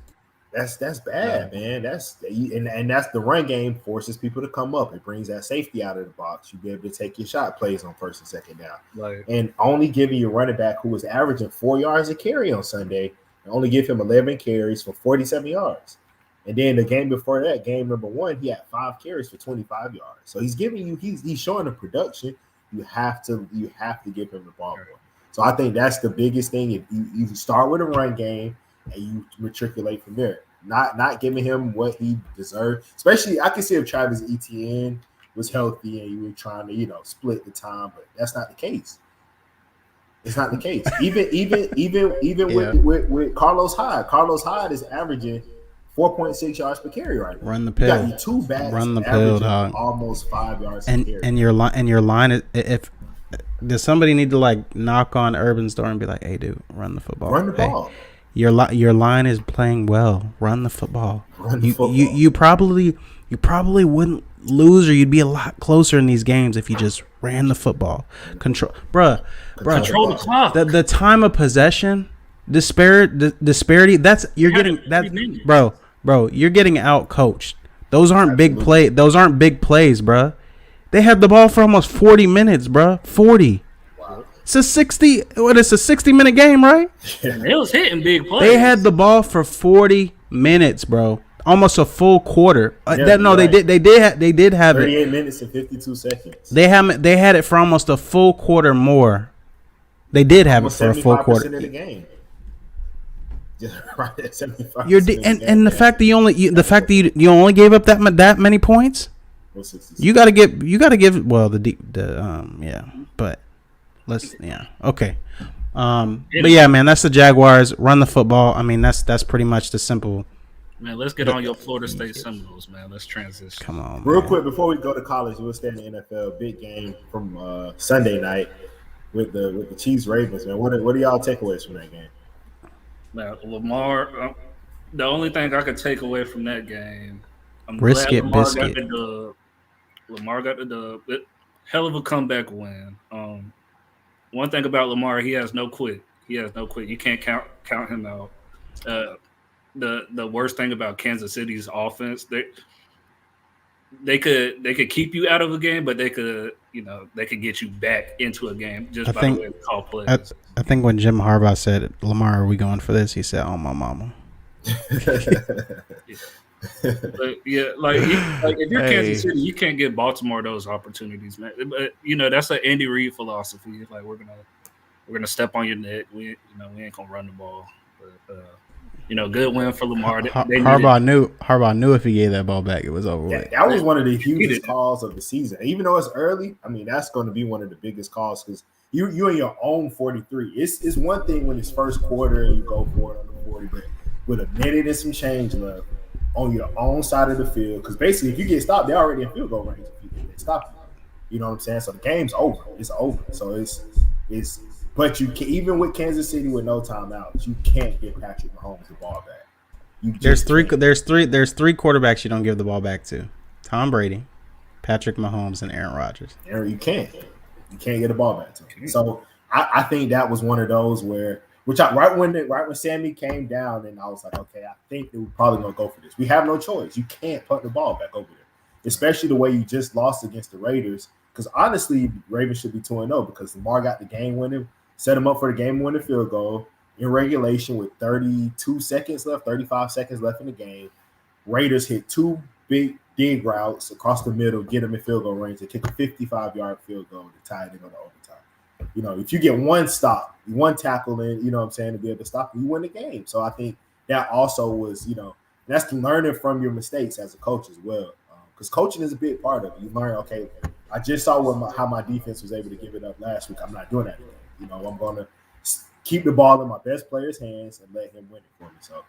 That's bad, man. That's the run game forces people to come up. It brings that safety out of the box. You be able to take your shot plays on first and second down. And only giving your running back who was averaging 4 yards a carry on Sunday, and only give him 11 carries for 47 yards. And then the game before that, game number 1, he had 5 carries for 25 yards. So he's giving you, he's showing the production. You have to give him the ball more. So I think that's the biggest thing. If you start with a run game and you matriculate from there, not giving him what he deserved. Especially, I can see if Travis Etienne was healthy and you were trying to split the time, but that's not the case. It's not the case. Even with Carlos Hyde. Carlos Hyde is averaging 4.6 yards per carry right now. Run the pill. You got 2 backs. Run the pill, dog. Almost 5 yards per carry. And your line is, if does somebody need to knock on Urban's door and be like, "Hey, dude, run the football. Run the ball. Your line is playing well. Run the football. Run the football. You probably wouldn't lose, or you'd be a lot closer in these games if you just ran the football. Control the clock. The time of possession disparity. Bro, you're getting out coached. Those aren't big plays, bro. They had the ball for almost 40 minutes, bro. 40. Wow. It's a 60 minute game, right? It was hitting big plays. They had the ball for 40 minutes, bro. Almost a full quarter. Yeah, They right. did have it. 38 minutes and 52 seconds. They had it for almost a full quarter more. They did have it Almost for a full 75% quarter. of the game. Just right at 75%. You're and the fact that you only gave up that many points. You gotta give but let's okay. But yeah, man, that's the Jaguars. Run the football. I mean, that's pretty much the simple. Man, let's get on your Florida State Seminoles, man. Let's transition. Come on, real man. quick before we go to college, we'll stay in the NFL. Big game from Sunday night with the Chiefs Ravens, man. What are y'all takeaways from that game? Man, Lamar. The only thing I could take away from that game, I'm Brisket glad Lamar biscuit. got the dub. Lamar got the dub. Hell of a comeback win. One thing about Lamar, he has no quit. You can't count him out. The worst thing about Kansas City's offense, they could keep you out of a game, but they could get you back into a game just by the way they call plays. I think when Jim Harbaugh said, "Lamar, are we going for this?" He said, "Oh, my mama." But yeah, like if you're Kansas City, you can't give Baltimore those opportunities, man. But that's an Andy Reid philosophy. It's like we're gonna step on your neck. We ain't gonna run the ball. But good win for Lamar. Harbaugh knew if he gave that ball back, it was over with. That was one of the hugest calls of the season. Even though it's early, I mean, that's going to be one of the biggest calls because you in your own 43. It's one thing when it's first quarter and you go for it on the 40, but with a minute and some change left on your own side of the field, because basically if you get stopped, they're already in field goal range. If you get stopped, you know what I'm saying? So the game's over. It's over. So it's. But you can, even with Kansas City with no timeouts, you can't get Patrick Mahomes the ball back. There's three quarterbacks you don't give the ball back to: Tom Brady, Patrick Mahomes, and Aaron Rodgers. You can't get the ball back to him. So I think that was one of those right when Sammy came down, and I was like, okay, I think they were probably gonna go for this. We have no choice. You can't punt the ball back over there, especially the way you just lost against the Raiders. Because honestly, Ravens should be 2-0 because Lamar got the game winning. Set him up for the game-winning field goal in regulation with 35 seconds left in the game. Raiders hit two big dig routes across the middle, get them in field goal range, and kick a 55-yard field goal to tie it in on the overtime. If you get one stop, one tackle in, you know what I'm saying, to be able to stop, you win the game. So I think that also was, that's learning from your mistakes as a coach as well. Because coaching is a big part of it. You learn, okay, I just saw how my defense was able to give it up last week. I'm not doing that again. I'm going to keep the ball in my best player's hands and let him win it for me. So,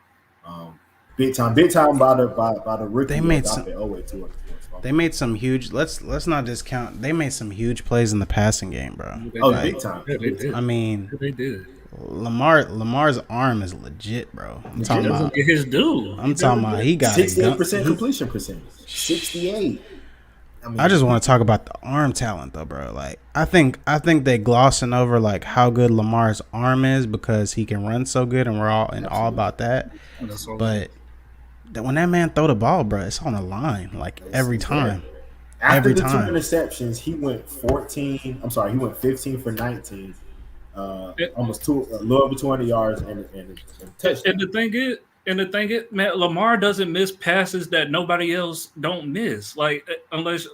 big time by the rookie. They made some huge. Let's not discount. They made some huge plays in the passing game, bro. Big time. Yeah, they did. I mean, they did. Lamar's arm is legit, bro. I'm talking about get his due. I'm talking about he got 68% completion percentage. 68. I just want to talk about the arm talent though, bro. Like I think they glossing over like how good Lamar's arm is because he can run so good, and we're all about that. But when that man throw the ball, bro, it's on the line like every time. After the 2 interceptions, he went 15 for 19, almost a little over 200 yards and touchdown. And the thing is, man, Lamar doesn't miss passes that nobody else don't miss. Like unless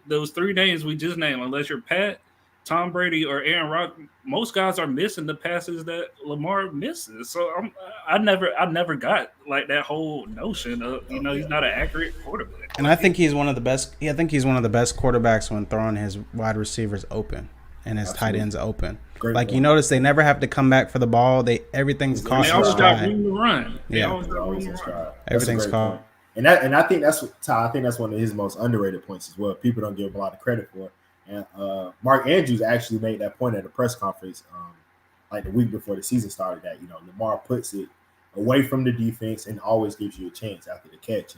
those 3 names we just named, unless you're Pat, Tom Brady, or Aaron Rodgers, most guys are missing the passes that Lamar misses. So I never got like that whole notion of he's not an accurate quarterback. And I think he's one of the best. I think he's one of the best quarterbacks when throwing his wide receivers open and his tight ends open. Great like point. You notice they never have to come back for the ball. Everything's caught. They always got room to run. Everything's caught. And I think that's one of his most underrated points as well. People don't give him a lot of credit for it. And Mark Andrews actually made that point at a press conference like the week before the season started that Lamar puts it away from the defense and always gives you a chance after the catch.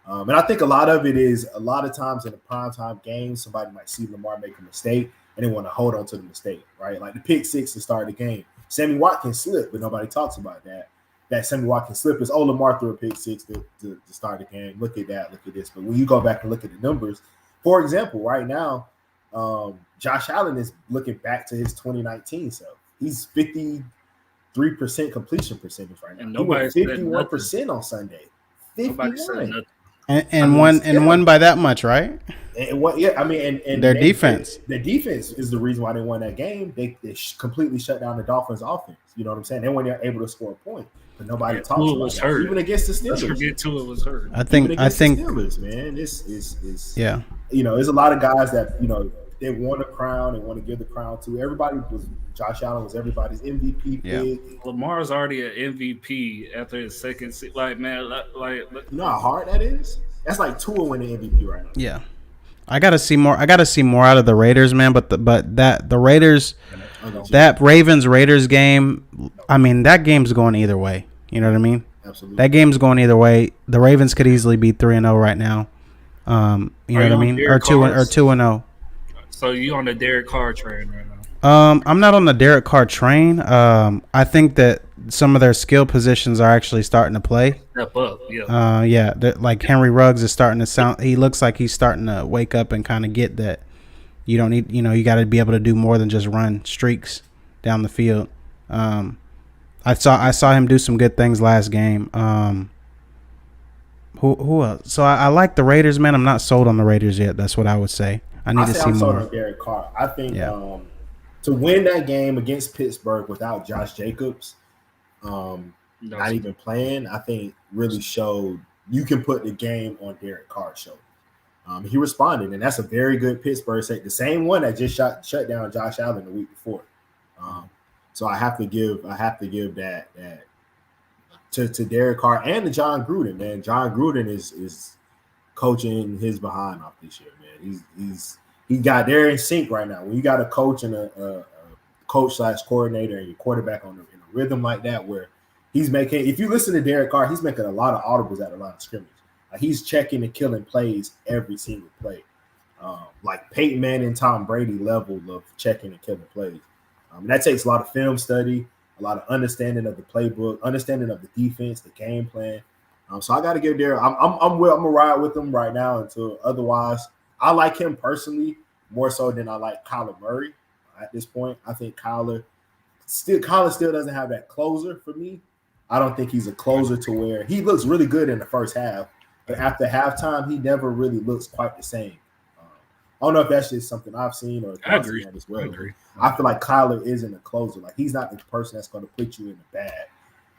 And I think a lot of times in the primetime game, somebody might see Lamar make a mistake and they want to hold on to the mistake, right? Like the pick six to start the game. Sammy Watkins slipped, but nobody talks about that. That Sammy Watkins slip is, Lamar threw a pick six to start the game. Look at that. Look at this. But when you go back and look at the numbers, for example, right now, Josh Allen is looking back to his 2019 self. He's 50 3% completion percentage right now. And He went nobody said 51% on Sunday. Nobody said 51. nothing. And won by that much, right? And what? Yeah, I mean, and their defense. Their defense is the reason why they won that game. They completely shut down the Dolphins' offense. You know what I'm saying? They weren't able to score a point, but nobody talks about that. Hurt. Even against the Steelers. Let's forget Tua was hurt. I think the Steelers, man, it's yeah. You know, there's a lot of guys that, you know, they want a crown and want to give the crown to. Josh Allen was everybody's MVP pick. Yeah. Lamar's already an MVP after his second season. Like, man, like you know how hard that is? That's like Tua winning MVP right now. Yeah. I gotta see more out of the Raiders, man. But the Raiders, that Ravens-Raiders game, I mean, that game's going either way. You know what I mean? Absolutely. That game's going either way. The Ravens could easily be 3-0 right now. You know what I mean? Or 2-0. So you on the Derek Carr train right now? I'm not on the Derek Carr train. I think that some of their skill positions are actually starting to play. Step up, yeah. Like Henry Ruggs is starting to sound. He looks like he's starting to wake up and kind of get that. You don't need, you got to be able to do more than just run streaks down the field. I saw him do some good things last game. Who else? So I like the Raiders, man. I'm not sold on the Raiders yet. That's what I would say. I need to see more. On Derek Carr. I think to win that game against Pittsburgh without Josh Jacobs, not even playing, I think really showed you can put the game on Derek Carr's shoulder. He responded, and that's a very good Pittsburgh set. The same one that just shut down Josh Allen the week before. So I have to give that to Derek Carr and to John Gruden, man. John Gruden is coaching his behind off this year, man. He got there in sync right now. When you got a coach and a coach/coordinator and your quarterback in a rhythm like that, where he's making, if you listen to Derek Carr, he's making a lot of audibles at the line of scrimmage. Like he's checking and killing plays every single play, like Peyton Manning, Tom Brady level of checking and killing plays. That takes a lot of film study, a lot of understanding of the playbook, understanding of the defense, the game plan. So I got to give Derek. I'm gonna ride with him right now until otherwise. I like him personally more so than I like Kyler Murray at this point. I think Kyler still doesn't have that closer for me. I don't think he's a closer to where he looks really good in the first half, but after halftime, he never really looks quite the same. I don't know if that's just something I've seen or I agree. As well. I agree. I feel like Kyler isn't a closer. Like he's not the person that's going to put you in the bag.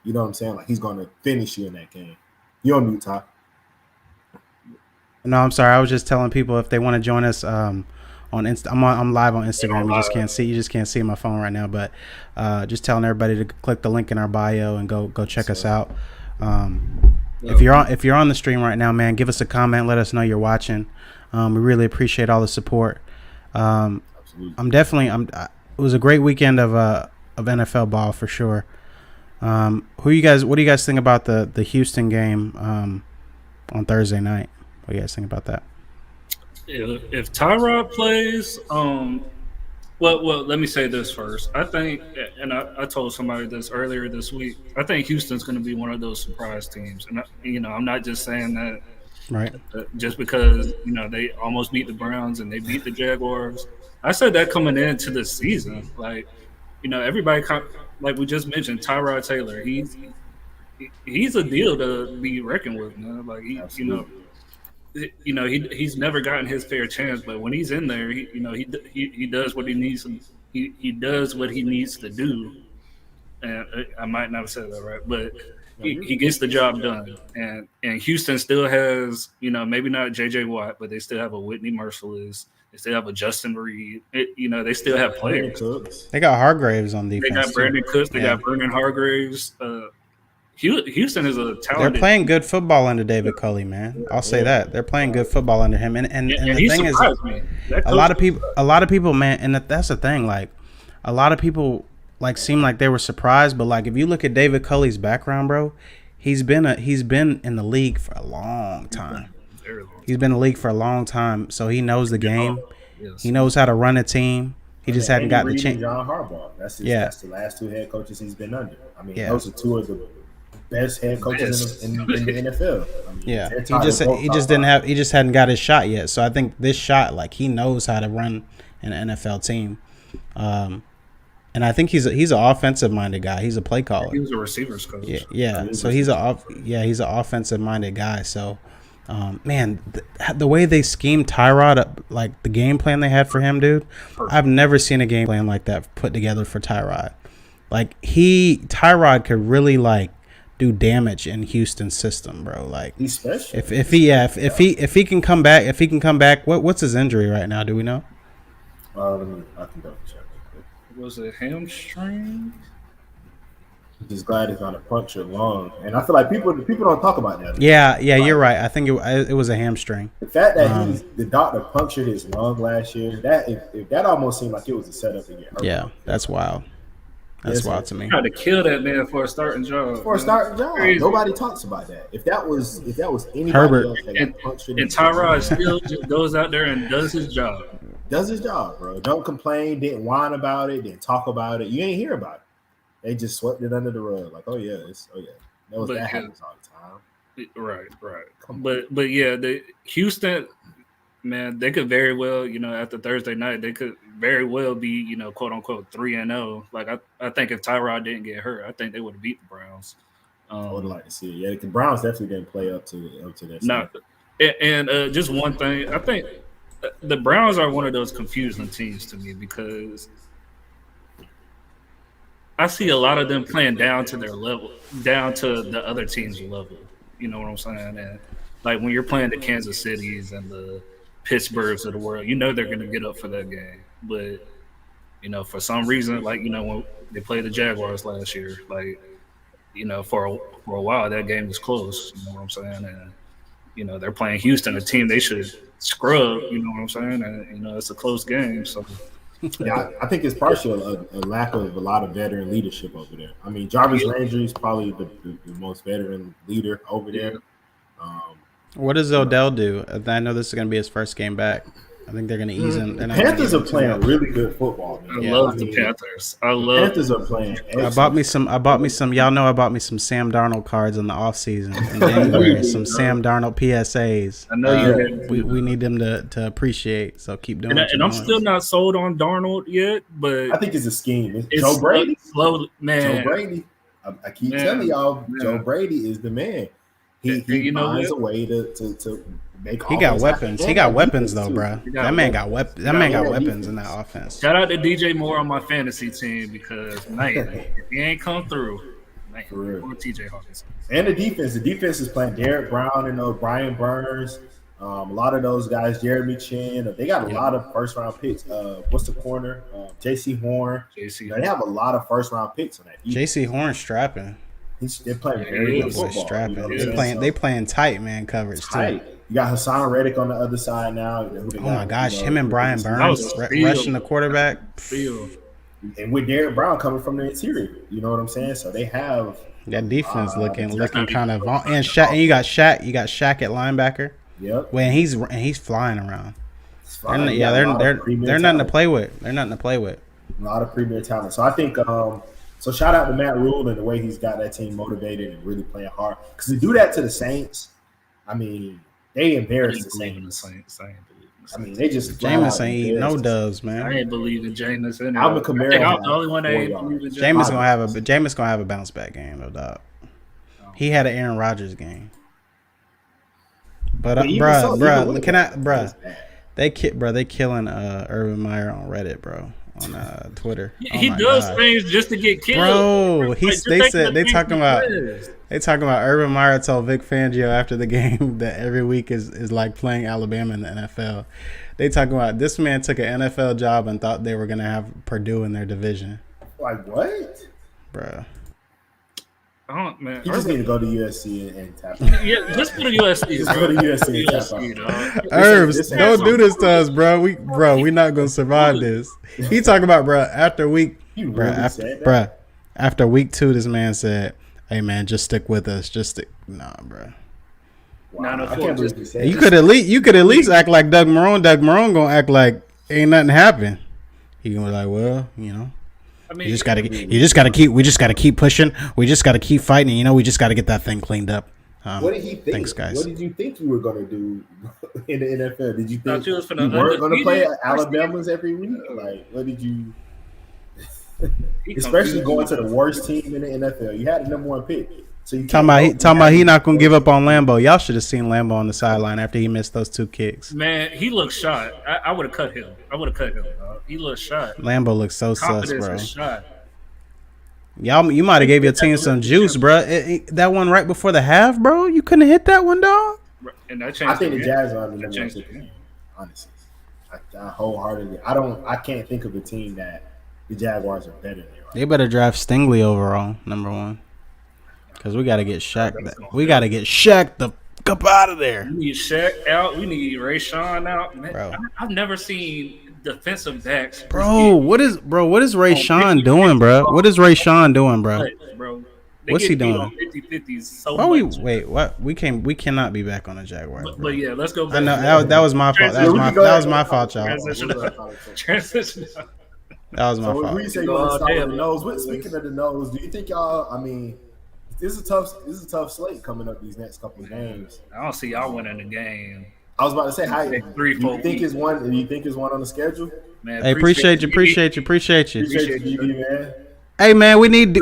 You know what I'm saying? Like he's going to finish you in that game. You're on mute, Ty. No, I'm sorry. I was just telling people if they want to join us on Insta. I'm live on Instagram. You just can't see my phone right now. But just telling everybody to click the link in our bio and go check us out. If you're on the stream right now, man, give us a comment. Let us know you're watching. We really appreciate all the support. Absolutely. It was a great weekend of NFL ball for sure. What do you guys think about the Houston game on Thursday night? What do you guys think about that? If Tyrod plays, well, let me say this first. I think, and I told somebody this earlier this week, I think Houston's going to be one of those surprise teams. And, I'm not just saying that right just because, they almost beat the Browns and they beat the Jaguars. I said that coming into the season. Like, everybody, like we just mentioned, Tyrod Taylor, he's a deal to be reckoned with, man. Like, he's never gotten his fair chance, but when he's in there, he does what he needs. He does what he needs to do. And I might not have said that right, but he gets the job done. And Houston still has, maybe not J.J. Watt, but they still have a Whitney Merciless. They still have a Justin Reed. They still have players. They got Hargraves on defense. They got Brandon Cooks. They got Vernon Hargraves. Houston is a talented. They're playing good football under David Culley, man. I'll say that they're playing good football under him. And the thing is, a lot of people, man, and that's the thing. Like, a lot of people seem like they were surprised, but if you look at David Culley's background, bro, he's been in the league for a long time. He's been in the league for a long time, so he knows the game. Yes. He knows how to run a team. He just hadn't gotten the chance. John Harbaugh. That's the last two head coaches he's been under. I mean, those are two of the best head coaches in the NFL. He just hadn't got his shot yet. So I think this shot, he knows how to run an NFL team. And I think he's an offensive minded guy. He's a play caller. He was a receivers coach. Yeah. So he's he's an offensive minded guy. So, man, the way they schemed Tyrod up, like the game plan they had for him, dude. Perfect. I've never seen a game plan like that put together for Tyrod. Like Tyrod could really like do damage in Houston's system, bro. Like He's special. if he can come back, what's his injury right now? Do we know? I can double check. Was it hamstring? Just glad it's not a punctured lung, and I feel like people don't talk about that. Yeah, you're right. I think it was a hamstring. The fact that the doctor punctured his lung last year, that if that almost seemed like it was a setup to get hurt. Yeah, that's wild. That's wild to me. Tried to kill that man for a starting job. For a starting job, nobody talks about that. If that was anybody Herbert. else that got punctured, And Tyrod still just goes out there and does his job. does his job, bro. Don't complain, didn't whine about it, didn't talk about it. You ain't hear about it. They just swept it under the rug. Like, that happens all the time. Right. But yeah, the Houston, man, they could very well, after Thursday night, they could very well be, quote unquote 3-0. Like I think if Tyrod didn't get hurt, I think they would have beat the Browns. I would like to see it. Yeah, the Browns definitely didn't play up to that. Not, and just one thing, I think the Browns are one of those confusing teams to me because I see a lot of them playing down to their level, down to the other team's level. You know what I'm saying? And like when you're playing the Kansas Cities and the Pittsburghs of the world, they're going to get up for that game. But, for some reason, like, when they played the Jaguars last year, like, for a while that game was close. You know what I'm saying? And, they're playing Houston, a team they should scrub. You know what I'm saying? And, it's a close game. So. Yeah, I think it's partially a lack of a lot of veteran leadership over there. I mean, Jarvis Landry is probably the most veteran leader over there. What does Odell do? I know this is going to be his first game back. I think they're going to ease him. The Panthers are playing really good football, man. I love the Panthers. Panthers are playing excellent. I bought me some. Y'all know I bought me some Sam Darnold cards in the offseason. In January, some Sam Darnold PSAs. I know you did. We need them to appreciate. So keep doing it. And I'm still not sold on Darnold yet, but I think it's a scheme. It's Joe Brady. Man. Joe Brady. I keep telling y'all, Joe Brady is the man. He finds a way to make. He got weapons. He got weapons though, bro. That man got weapons. That man got weapons in that offense. Shout out to DJ Moore on my fantasy team because man, if he ain't come through, man, for real. Or TJ Hawkins. And the defense is playing Derek Brown and Brian Burns. A lot of those guys, Jeremy Chin. They got a lot of first round picks. What's the corner? J.C. Horn. They have a lot of first round picks on that. J.C. Horn strapping. They're playing very good football. Strapping. They playing tight man coverage too. You got Hassan Reddick on the other side now. Oh my gosh, him and Brian Burns rushing the quarterback. And with Derek Brown coming from the interior, you know what I'm saying? So they have that defense looking kind of and Shaq, and you got Shaq at linebacker. Yep. When he's flying around. They're nothing to play with. They're nothing to play with. A lot of premier talent. So I think so shout out to Matt Rule and the way he's got that team motivated and really playing hard. Because to do that to the Saints, I mean, they embarrassed the Saints. I mean, they just Jameis ain't eating no dubs, man. I ain't believing Jameis anyway. Alvin Kamara. I'm the only one that ain't believing Jameis gonna have a bounce back game, no doubt. He had an Aaron Rodgers game. But they killing Urban Meyer on Reddit, bro. On Twitter. He does things just to get killed. Bro, they talking about Urban Meyer told Vic Fangio after the game that every week is like playing Alabama in the NFL. They talking about this man took an NFL job and thought they were gonna have Purdue in their division. Like what? Bro. Oh man, you just need to go to USC and tap. Yeah, just go to USC. Just go to USC and tap. Herbs, don't do this to us, bro. We not gonna survive this. He talking about, bro. After week 2, this man said, "Hey man, just stick with us. Nah, bro." Wow. You could at least act like Doug Marrone. Doug Marrone gonna act like ain't nothing happened. He gonna be like, well, I mean, we just gotta keep pushing. We just gotta keep fighting. We just gotta get that thing cleaned up. What did he think? Thanks, guys. What did you think you were gonna do in the NFL? Did you think you weren't gonna play Alabama's every week? Like, what did you? Especially going to the worst team in the NFL. You had the number 1 pick. So you talking about he not gonna give up on Lambeau. Y'all should have seen Lambeau on the sideline after he missed those 2 kicks. Man, he looked shot. I would have cut him. Dog. He looked shot. Lambeau looks so sus, bro. Is shot. Y'all, you might have gave your team some juice, bro. That one right before the half, bro. You couldn't hit that one, dog. And that changed. I think the Jags are the number 1 pick. Honestly, I wholeheartedly. I can't think of a team that the Jaguars are better than. Right? They better draft Stingley overall, number 1. Because we got to get Shaq. We got to get Shaq the up out of there. We need Shaq out. We need Rayshawn out. Man, bro. I've never seen defensive backs. Bro, what is Rayshawn doing, bro? What is Rayshawn doing, bro? What's he doing? 50-50s so wait, what? We cannot be back on the Jaguars. But yeah, let's go back. I know that was my fault. That was my fault, y'all. Transition. That was my fault. We say you want to start with the nose. Speaking of the nose, do you think y'all? I mean, this is a tough slate coming up these next couple of games. I don't see y'all winning the game. I was about to say, how do you think is one? Do you think is one on the schedule? Man, hey, appreciate you, man. Hey man, we need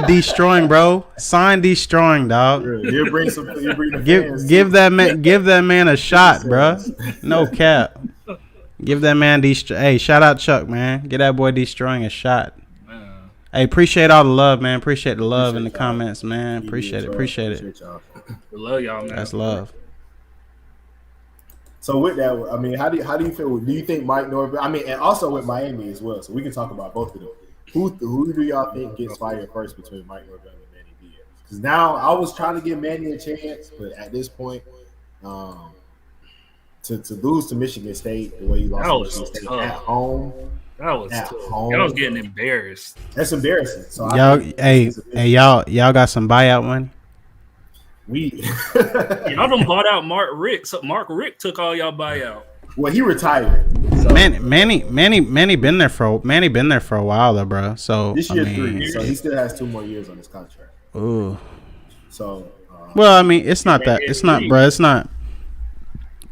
destroying, bro. Sign destroying, dog. He'll bring the fans. Give that man a shot, bro. No cap. Give that man Hey, shout out Chuck, man. Get that boy destroying a shot. Hey, appreciate all the love, man. Appreciate the love in the comments, man. Appreciate it. We love y'all, man. That's love. So with that, I mean, how do you feel? Do you think Mike Norvell? I mean, and also with Miami as well. So we can talk about both of them. Who do y'all think gets fired first between Mike Norvell and Manny Diaz? Because now I was trying to give Manny a chance, but at this point, to lose to Michigan State the way you lost to Michigan State at home. That was tough. Y'all was getting embarrassed. That's embarrassing. So y'all got some buyout money? Y'all done bought out Mark Rick. So Mark Rick took all y'all buyout. Well, he retired. So. Manny been there for a while though, bro. So this year 3, so he still has 2 more years on his contract. Ooh. So. Well, I mean, it's not that. It's not, bro. It's not.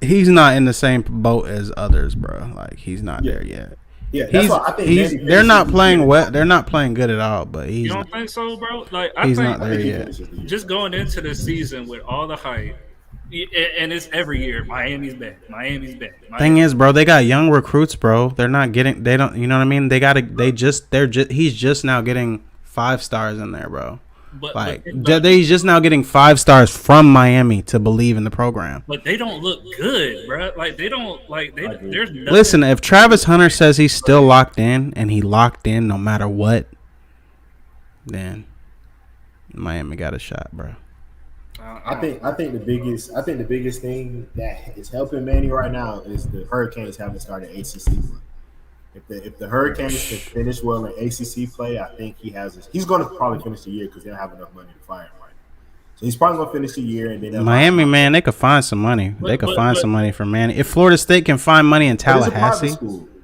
He's not in the same boat as others, bro. Like he's not there yet. Yeah, that's why I think they're not playing well. They're not playing good at all. But you don't think so, bro? Like he's not there yet. Just going into the season with all the hype, and it's every year. Miami's back. Thing is, bro, they got young recruits, bro. They're not getting. They don't. You know what I mean? He's just now getting 5 stars in there, bro. He's just now getting 5 stars from Miami to believe in the program. But they don't look good, bro. Like they don't like they. There's nothing. Listen, if Travis Hunter says he's still locked in and he locked in no matter what, then Miami got a shot, bro. I think the biggest thing that is helping Manny right now is the Hurricanes haven't started ACC play. If the Hurricanes can finish well in ACC play, I think he's going to probably finish the year because they don't have enough money to fire him right now. So he's probably going to finish the year and then Miami, man, they could find some money. They could find some money for Manny. If Florida State can find money in Tallahassee,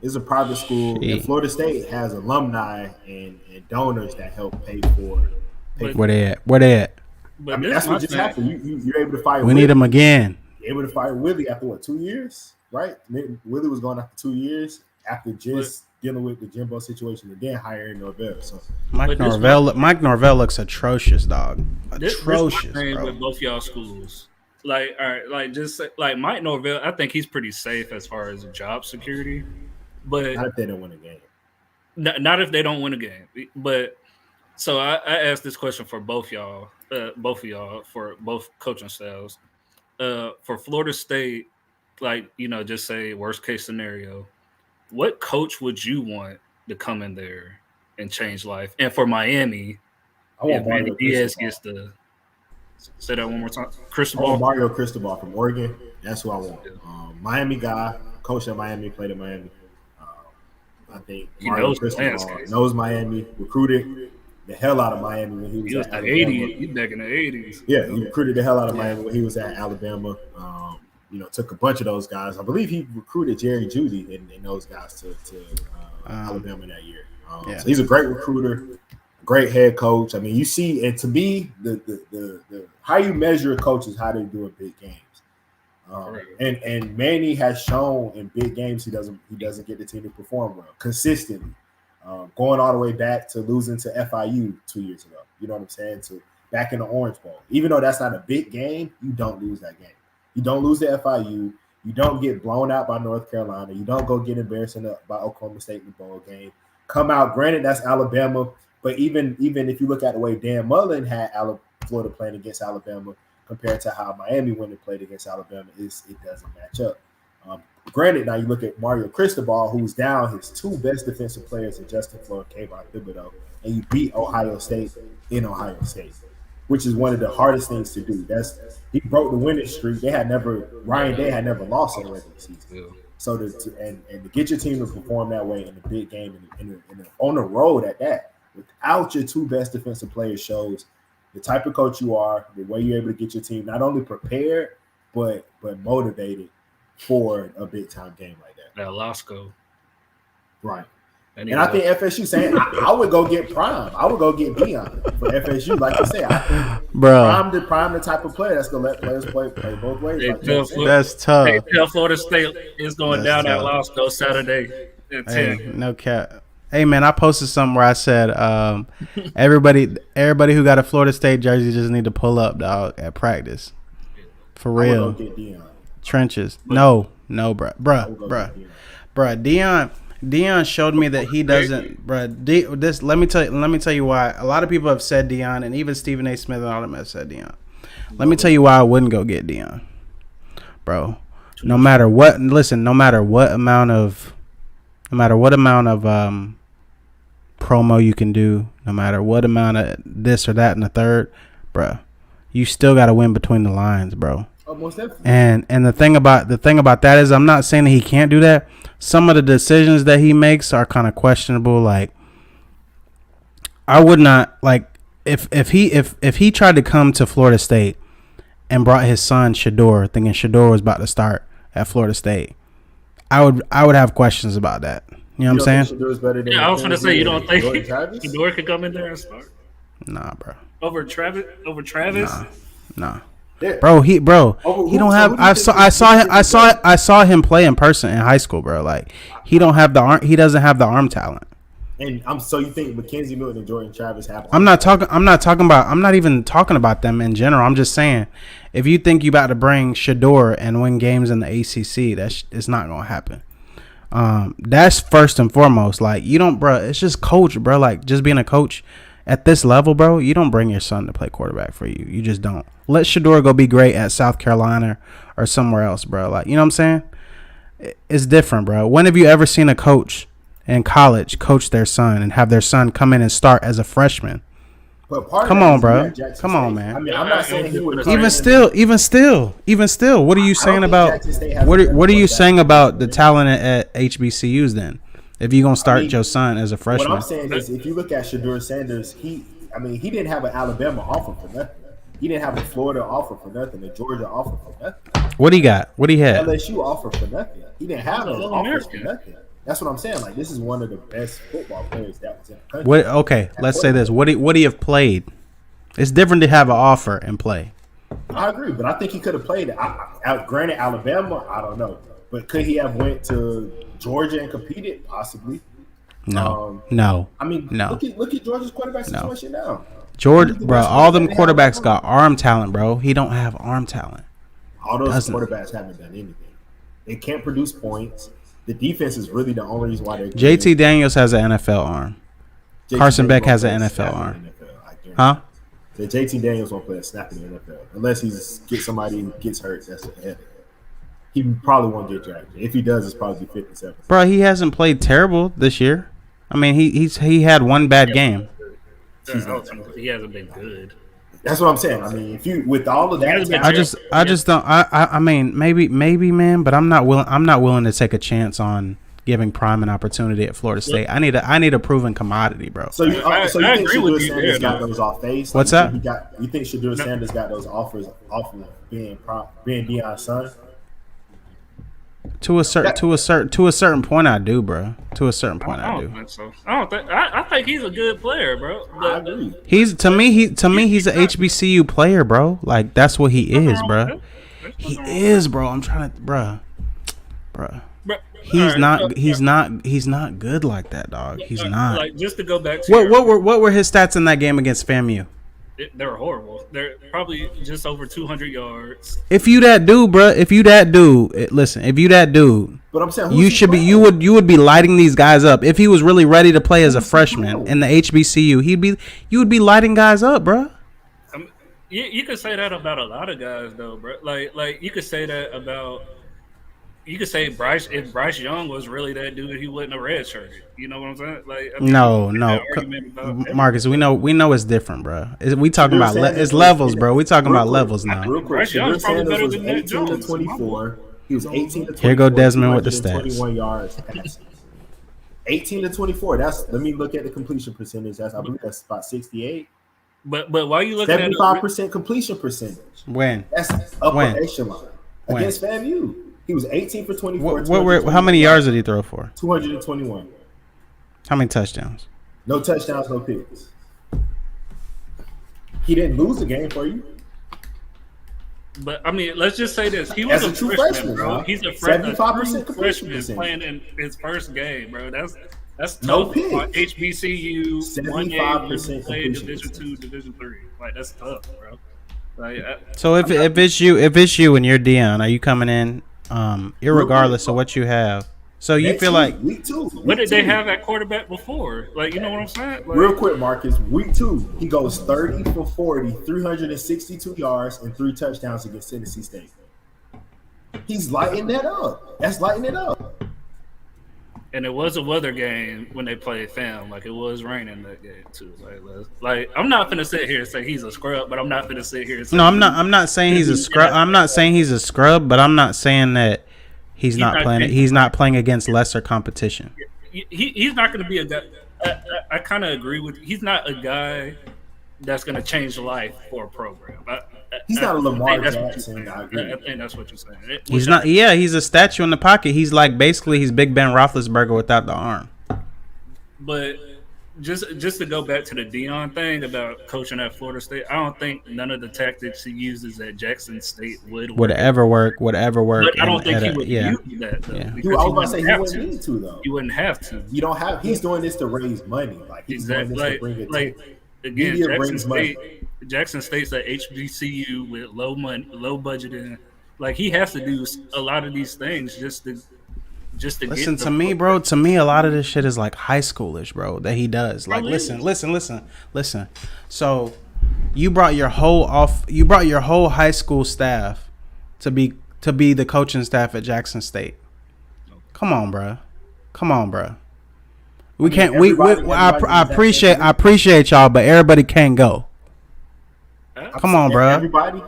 it's a private school. And Florida State has alumni and donors that help pay for. Where they at? I mean, that's what just happened. You're able to fire. We need him again. You're able to fire Willie after 2 years, right? Willie was gone after 2 years after just dealing with the Jimbo situation and then hiring Norvell. So Mike Norvell looks atrocious, dog. Atrocious, bro. With both y'all schools, like, all right, like just like Mike Norvell, I think he's pretty safe as far as job security. But not if they don't win a game. Not if they don't win a game. But so I asked this question for both of y'all, for both coaching styles. For Florida State, like, you know, just say worst case scenario, what coach would you want to come in there and change life? And for Miami, if Manny Diaz gets the say that one more time, Cristobal. Mario Cristobal from Oregon. That's who I want. Miami guy, coach at Miami, played at Miami. I think Mario Cristobal knows Miami, recruited the hell out of Miami when he was at Alabama. He's back in the 80s. Yeah, he recruited the hell out of Miami when he was at Alabama. You know, took a bunch of those guys. I believe he recruited Jerry Jeudy and those guys to Alabama that year. So he's a great recruiter, great head coach. I mean, you see, and to me, the how you measure a coach is how they do in big games. And Manny has shown in big games he doesn't get the team to perform well consistently. going all the way back to losing to FIU 2 years ago. You know what I'm saying? To back in the Orange Bowl. Even though that's not a big game, you don't lose that game. You don't lose to FIU. You don't get blown out by North Carolina. You don't go get embarrassed by Oklahoma State in the bowl game. Come out, granted, that's Alabama. But even if you look at the way Dan Mullen had Florida playing against Alabama compared to how Miami went and played against Alabama, it doesn't match up. Granted, now you look at Mario Cristobal, who's down his two best defensive players in Justin Floyd and Kayvon Thibodeau, and you beat Ohio State in Ohio State, which is one of the hardest things to do. He broke the winning streak. Ryan Day had never lost in the regular season. Yeah. So to get your team to perform that way in a big game and on the road at that, without your two best defensive players, shows the type of coach you are, the way you're able to get your team not only prepared but motivated for a big time game like that. That Lasco. Right. And I think FSU saying I would go get Prime. I would go get Dion for FSU. Like you said, I think Prime the type of player that's gonna let players play both ways. That's tough. They tell Florida State is going down at Lasco Saturday at 10. Hey, no cap. Hey man, I posted something where I said everybody who got a Florida State jersey just need to pull up, dog, at practice. For real. I would go get Dion. Trenches. No, bruh. Dion showed me that he doesn't, bruh. Let me tell you why. A lot of people have said Dion, and even Stephen A. Smith and all of them have said Dion. Let me tell you why I wouldn't go get Dion, bro. No matter what amount of promo you can do, no matter what amount of this or that and the third, bruh, you still got to win between the lines, bro. Most definitely. And the thing about that is, I'm not saying that he can't do that. Some of the decisions that he makes are kind of questionable. Like, I would not like if he tried to come to Florida State and brought his son Shador, thinking Shador was about to start at Florida State. I would have questions about that. You know what I'm saying? I was going to say, you don't think Shador could come in there and start? Nah, bro. Over Travis? Nah. Yeah. He don't have. I saw him play in person in high school, bro. Like he doesn't have the arm talent. And so you think Mackenzie Milton and Jordan Travis have? I'm not even talking about them in general. I'm just saying, if you think you about to bring Shador and win games in the ACC, it's not gonna happen. That's first and foremost. Like you don't, bro. It's just coach, bro. Like just being a coach. At this level, bro, you don't bring your son to play quarterback for you. You just don't. Let Shador go be great at South Carolina or somewhere else, bro. Like, you know what I'm saying? It's different, bro. When have you ever seen a coach in college coach their son and have their son come in and start as a freshman? Come on, bro. Come on, man. I mean, I'm not saying he would. Even still, what are you saying about what are you saying about the talent at HBCUs then? If you're going to start your son as a freshman. What I'm saying is, if you look at Shador Sanders, he didn't have an Alabama offer for nothing. He didn't have a Florida offer for nothing, a Georgia offer for nothing. What he got? What he had? LSU offer for nothing. He didn't have those offers for nothing. That's what I'm saying. Like, this is one of the best football players that was in the country. Okay, let's say this. What he have played? It's different to have an offer and play. I agree, but I think he could have played it. Granted, Alabama, I don't know. But could he have went to Georgia and competed? Possibly. No. I mean, no. Look at Georgia's quarterback situation now. Georgia, bro, all them quarterbacks got arm talent, bro. He don't have arm talent. All those quarterbacks haven't done anything. They can't produce points. The defense is really the only reason why they're good. JT Daniels has an NFL arm. Carson Beck has an NFL arm. Huh? So JT Daniels won't play a snap in the NFL unless somebody who gets hurt. That's a headache. He probably won't get drafted. If he does, it's probably 57. Bro, he hasn't played terrible this year. I mean, he had one bad game. He hasn't been good. That's what I'm saying. I mean, if you with all of that, I just don't. I mean, maybe, man, but I'm not willing to take a chance on giving Prime an opportunity at Florida State. I need a proven commodity, bro. So you think Shador Sanders got those off face? What's that? You think Shador Sanders got those offers off of being Deion's son? To a certain point, I do, bro. To a certain point, I do. Think so. I think he's a good player, bro. I agree. He's to me he's an HBCU player, bro. Like that's what he is, bro. He is, bro. I'm trying to, bro. Bro, He's all right, not. He's not good like that, dog. He's not. like just to go back to What were his stats in that game against FAMU? they're horrible. They're probably just over 200 yards. If you that dude, bro, if you that dude, listen, if you that dude, But I'm saying you should be you would be lighting these guys up. If he was really ready to play as a freshman in the HBCU, you would be lighting guys up, bro. You could say that about a lot of guys, though, bro. Like you could say that about. You could say Bryce. If Bryce Young was really that dude, he wouldn't have redshirted. You know what I'm saying? Like, I mean, No, Marcus, we know it's different, bro. We talking about it's levels, bro. We talking about levels now. Real quick, Bryce Young's probably Sanders better was than Nick 18 to Jones. 24. He was 18 to 24. Here go Desmond with the stats. 21 yards passing. 18 to 24. Let me look at the completion percentage. I believe that's about 68. But why are you looking at 75% completion percentage? When? That's upper echelon against FAMU. He was 18 for 24. How many yards did he throw for? 221. How many touchdowns? No touchdowns, no picks. He didn't lose the game for you. But I mean, let's just say this: he was As a true freshman, bro. bro. He's a 75% completion freshman percentage. playing in his first game, bro. That's No tough picks. on HBCU. 75% playing completion Division percentage. 2, Division 3. Like that's tough, bro. Like, So if it's you and you're Dion, are you coming in irregardless of what you have? So you Next feel like week 2. what did they have at quarterback before? Like, you know what I'm saying? Like, Real quick, Marcus. Week 2, he goes 30 for 40, 362 yards, and 3 touchdowns against Tennessee State. He's lighting that up. That's lighting it up. and it was a weather game when they played FAM. Like, it was raining that game too. Like I'm not gonna sit here and say he's a scrub, but I'm not gonna sit here and say I'm not saying he's a scrub. I'm not saying he's a scrub, but I'm not saying that he's not playing. He's not playing against lesser competition. He's not going to be a guy. I kind of agree with. He's not a guy that's going to change life for a program. He's not a Lamar I Jackson. I agree. I think that's what you're saying. He's not. Yeah, he's a statue in the pocket. He's like basically he's Big Ben Roethlisberger without the arm. But just to go back to the Dion thing about coaching at Florida State, I don't think none of the tactics he uses at Jackson State would ever work. But I don't think he would use that though. Yeah. I was about to say he wouldn't need to though. You wouldn't have to. You don't have. He's doing this to raise money. Like he's doing this to bring it. Again, Media brings money. Jackson State's at HBCU with low money, low budgeting. Like he has to do a lot of these things just to Listen to me, bro. To me, a lot of this shit is like high schoolish, bro. That he does. Like, listen. So, you brought your whole high school staff to be the coaching staff at Jackson State. Come on, bro. We can't. I appreciate y'all, but everybody can't go. Come on, bro. Everybody.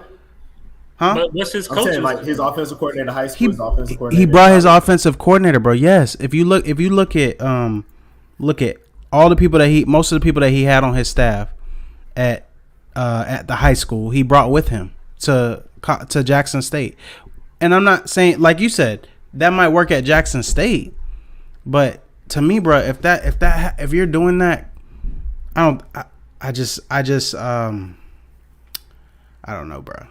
Huh? But what's his I'm coach? saying like his offensive coordinator, high school. His offensive coordinator. He brought his offensive coordinator, bro. Yes. If you look at all the people most of the people that he had on his staff at the high school, he brought with him to Jackson State. And I'm not saying, like you said, that might work at Jackson State, but to me, bro, if you're doing that, I don't know, bro.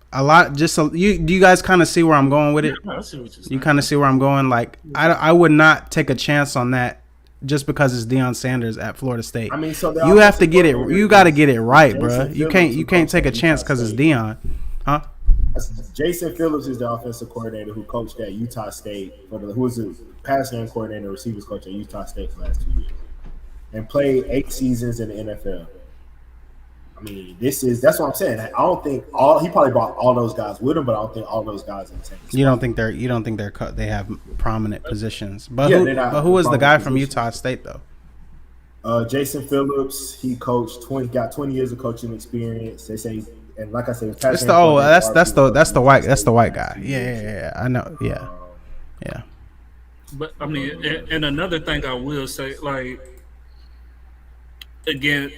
Do you guys kind of see where I'm going with it? I see what you're saying. You kind of see where I'm going. Like I would not take a chance on that just because it's Deion Sanders at Florida State. I mean, so you have to get it. You got to get it right, bro. You can't take a chance because it's Deion, huh? Jason Phillips is the offensive coordinator who coached at Utah State who was the passing game coordinator, receivers coach at Utah State for the last 2 years, and played 8 seasons in the NFL. I mean, that's what I'm saying. I don't think he probably brought all those guys with him, but I don't think all those guys in the same spot. You don't think they have prominent positions. But who was the guy from Utah State though? Jason Phillips. He got 20 years of coaching experience. They say, and like I said, that's the white guy. Yeah. I know. Yeah. But I mean, and another thing I will say, like, again,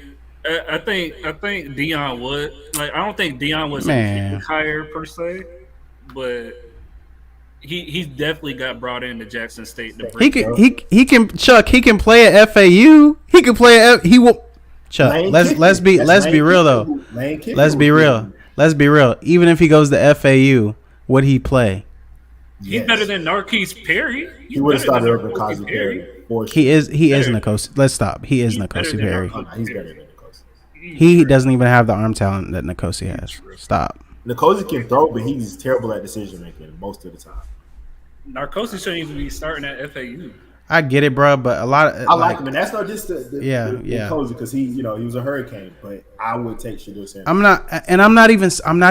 I think Deion would, like, I don't think Deion was a hire per se, but he's definitely got brought into Jackson State to bring he can play at FAU. He can play at he will. Chuck, let's be real though. Let's be real. Even if he goes to FAU, would he play? He's better than Narquise Perry. He would have started over N'Kosi Perry. He is N'Kosi. Let's stop. He is N'Kosi Perry. He's better than N'Kosi. He doesn't even have the arm talent that N'Kosi has. Stop. N'Kosi can throw, but he's terrible at decision making most of the time. Narcosi shouldn't even be starting at FAU. I get it, bro, but a lot of I like him, and that's not just the N'Kosi because he was a hurricane. But I would take Shedeur Sanders. I'm not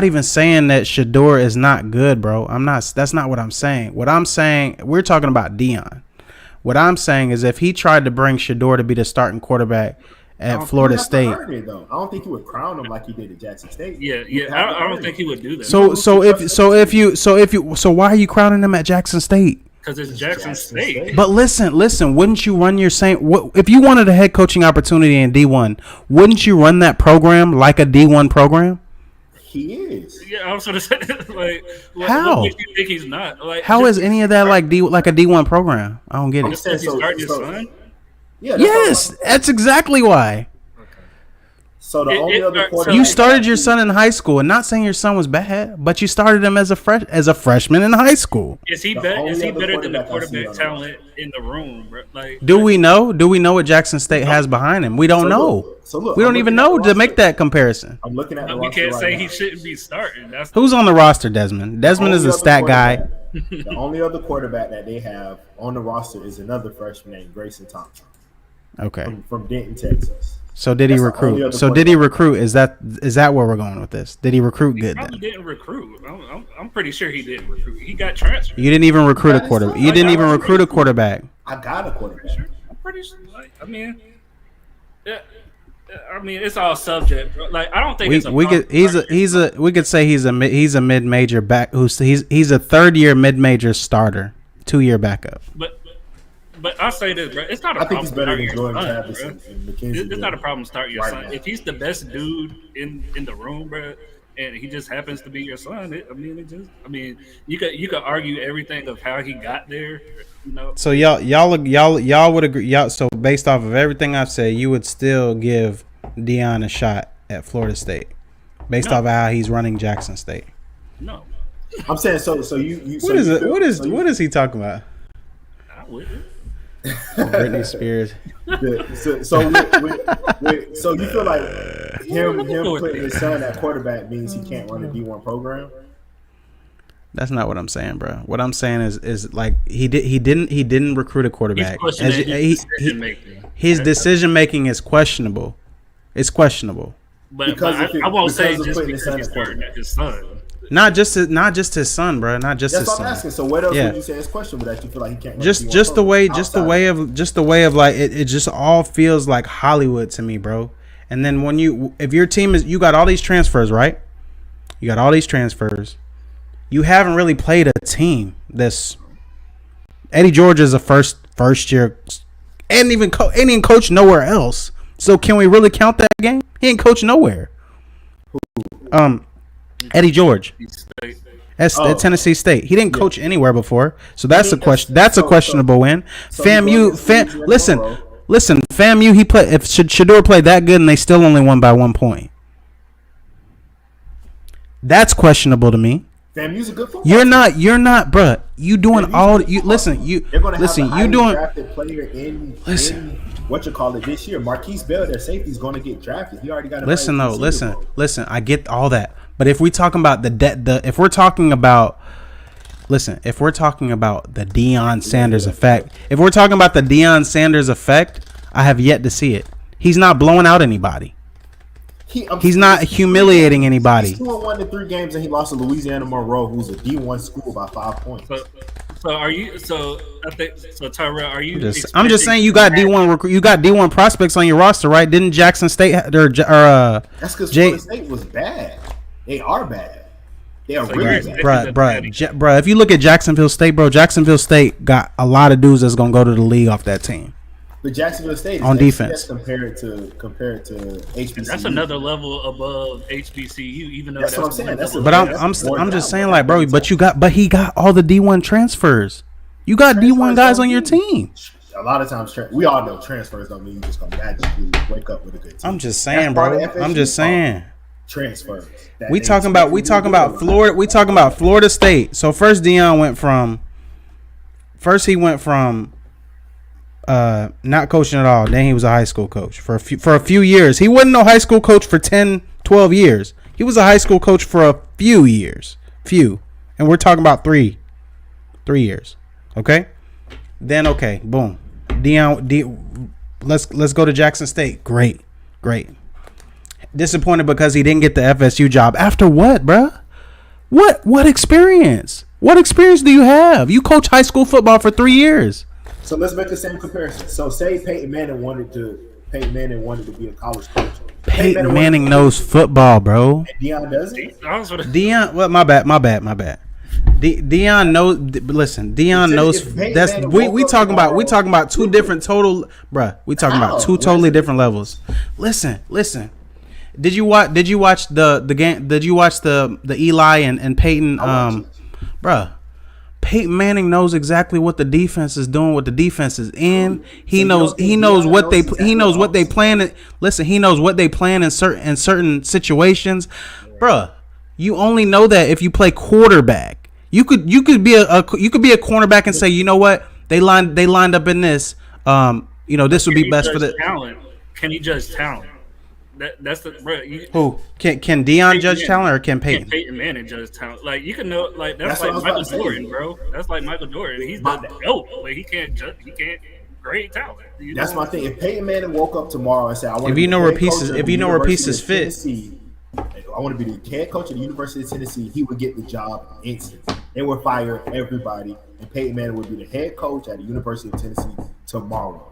even saying that Shedeur is not good, bro. That's not what I'm saying. What I'm saying, we're talking about Deion. What I'm saying is if he tried to bring Shedeur to be the starting quarterback at Florida State, I don't think he would crown him like he did at Jackson State. Yeah. I don't think he would do that. So why are you crowning him at Jackson State? Because it's Jackson State. But listen, wouldn't you run your same? If you wanted a head coaching opportunity in D1, wouldn't you run that program like a D1 program? He is. Yeah, I was going to say, like, how? What makes you think he's not? Like, how is any of that like a D1 program? I don't get it. Just because he's starting his son? Yeah. That's exactly why. So the only other quarterback you started your son in high school, and not saying your son was bad, but you started him as a freshman in high school. Is he better than the quarterback talent in the room? Bro? Like, do we know? Do we know what Jackson State has behind him? We don't know. We don't even know to make that comparison. I'm looking at. We can't say he shouldn't be starting. Who's on the roster? Desmond is a stat guy. The only other quarterback that they have on the roster is another freshman named Grayson Thompson. Okay. From Denton, Texas. So did he recruit? Is that where we're going with this? Did he recruit good? He probably didn't recruit. I'm pretty sure he didn't recruit. He got transferred. You didn't even recruit a quarterback. You didn't even recruit a quarterback. I got a quarterback. I'm pretty sure. Like, I mean, it's all subject. Bro. Like, I don't think we could say he's a mid-major back. He's a third-year mid-major starter, 2-year backup. But I'll say this, bro. It's not a problem. I think he's better than Jordan Travis and McKenzie. It's not a problem starting your son. Now. If he's the best dude in the room, bro, and he just happens to be your son, you could argue everything of how he got there. You know. So y'all would agree. So based off of everything I've said, you would still give Deion a shot at Florida State, based off of how he's running Jackson State. No, I'm saying so. You. What is he talking about? I wouldn't. Britney Spears. So you feel like him putting his son at quarterback means he can't run a D1 program? That's not what I'm saying, bro. What I'm saying is like he didn't recruit a quarterback. His decision making is questionable. It's questionable. But I won't say just because he's starting at his son. Not just his son, bro. Not just That's his what son. I'm asking. So what else would you say is questionable that you feel like he can't? Just the way of like it just all feels like Hollywood to me, bro. And then if your team you got all these transfers, right? You got all these transfers. You haven't really played a team. Eddie George is a first year, and even ain't coach nowhere else. So can we really count that game? He ain't coach nowhere. Eddie George at Tennessee State. He didn't coach anywhere before, so that's a question. That's a questionable win. Listen. FAMU. He played. If Shedeur played that good and they still only won by 1 point, that's questionable to me. FAMU's a good football. You're not, bruh. You doing all you listen. You listen. You doing drafted player in what you call it this year. Marquise Bell, their safety, is going to get drafted. He already got. Listen. I get all that. But if we talking about if we're talking about the Deion Sanders effect, I have yet to see it. He's not blowing out anybody. He's not humiliating anybody. He's 2-1 in 3 games, and he lost to Louisiana Monroe, who's a D1 school, by 5 points. So are you? So I think so. Tyrell, are you? I'm just saying you got D1. You got D1 prospects on your roster, right? Didn't Jackson State That's because Florida State was bad. They are bad. They are really bad. Bruh. If you look at Jacksonville State, bro, Jacksonville State got a lot of dudes that's gonna go to the league off that team. But Jacksonville State is on defense compared to HBCU. That's another level above HBCU, even though that's what I'm saying. I'm just saying, like, bro, but he got all the D1 transfers. You got D1 guys on your team. A lot of times, we all know transfers don't mean you just gonna magically wake up with a good team. I'm just saying, bro. I'm just saying. transfers. We talking about Florida. We talking about Florida State. So first Deion went from not coaching at all. Then he was a high school coach for a few years. He wasn't no high school coach for 10, 12 years. He was a high school coach for a few years. And we're talking about 3 years. Okay? Then boom. Deion, let's go to Jackson State. Great. Disappointed because he didn't get the FSU job. After what, bruh? What experience? What experience do you have? You coach high school football for 3 years. So let's make the same comparison. So say Peyton Manning wanted to be a college coach. Peyton Manning knows football, bro. And Deion doesn't? Deion, well, my bad. Deion knows. Listen, Deion knows. That's we talking about two different total, bruh. We talking about two totally different levels. Listen. Did you watch the game? Did you watch the Eli and Peyton? Bruh, Peyton Manning knows exactly what the defense is doing, what the defense is in. He knows what they plan. Listen, he knows what they plan in certain situations, bruh. You only know that if you play quarterback. You could be a cornerback and say, you know what, they lined up in this. This would be best for the talent. Can he judge talent? That's the bro. Who can Deion judge talent or can Peyton? Peyton Manning judge talent. Like you can know, like that's like Michael Jordan, bro. That's like Michael Jordan. He's the GOAT. Like he can't judge. He can't grade talent. That's my thing. If Peyton Manning woke up tomorrow and said, "I want to be where pieces fit, I want to be the head coach of the University of Tennessee," he would get the job instantly. They would fire everybody, and Peyton Manning would be the head coach at the University of Tennessee tomorrow.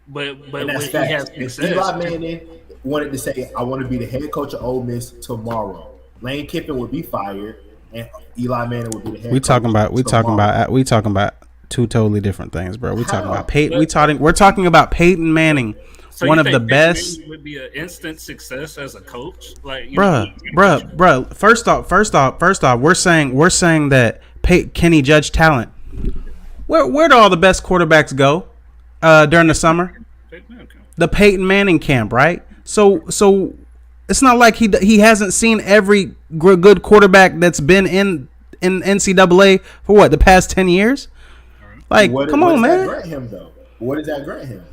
But that's he has success. Eli Manning wanted to say, "I want to be the head coach of Ole Miss tomorrow." Lane Kiffin would be fired, and Eli Manning would be the head. We talking about two totally different things, bro. Talking about Peyton. We're talking about Peyton Manning, so one of the best. Would be an instant success as a coach, like bruh. First off, we're saying that can he judge talent? Where do all the best quarterbacks go during the summer? The Peyton Manning camp, right? So it's not like he hasn't seen every good quarterback that's been in NCAA for the past 10 years. Like, come on, man. What does that grant him?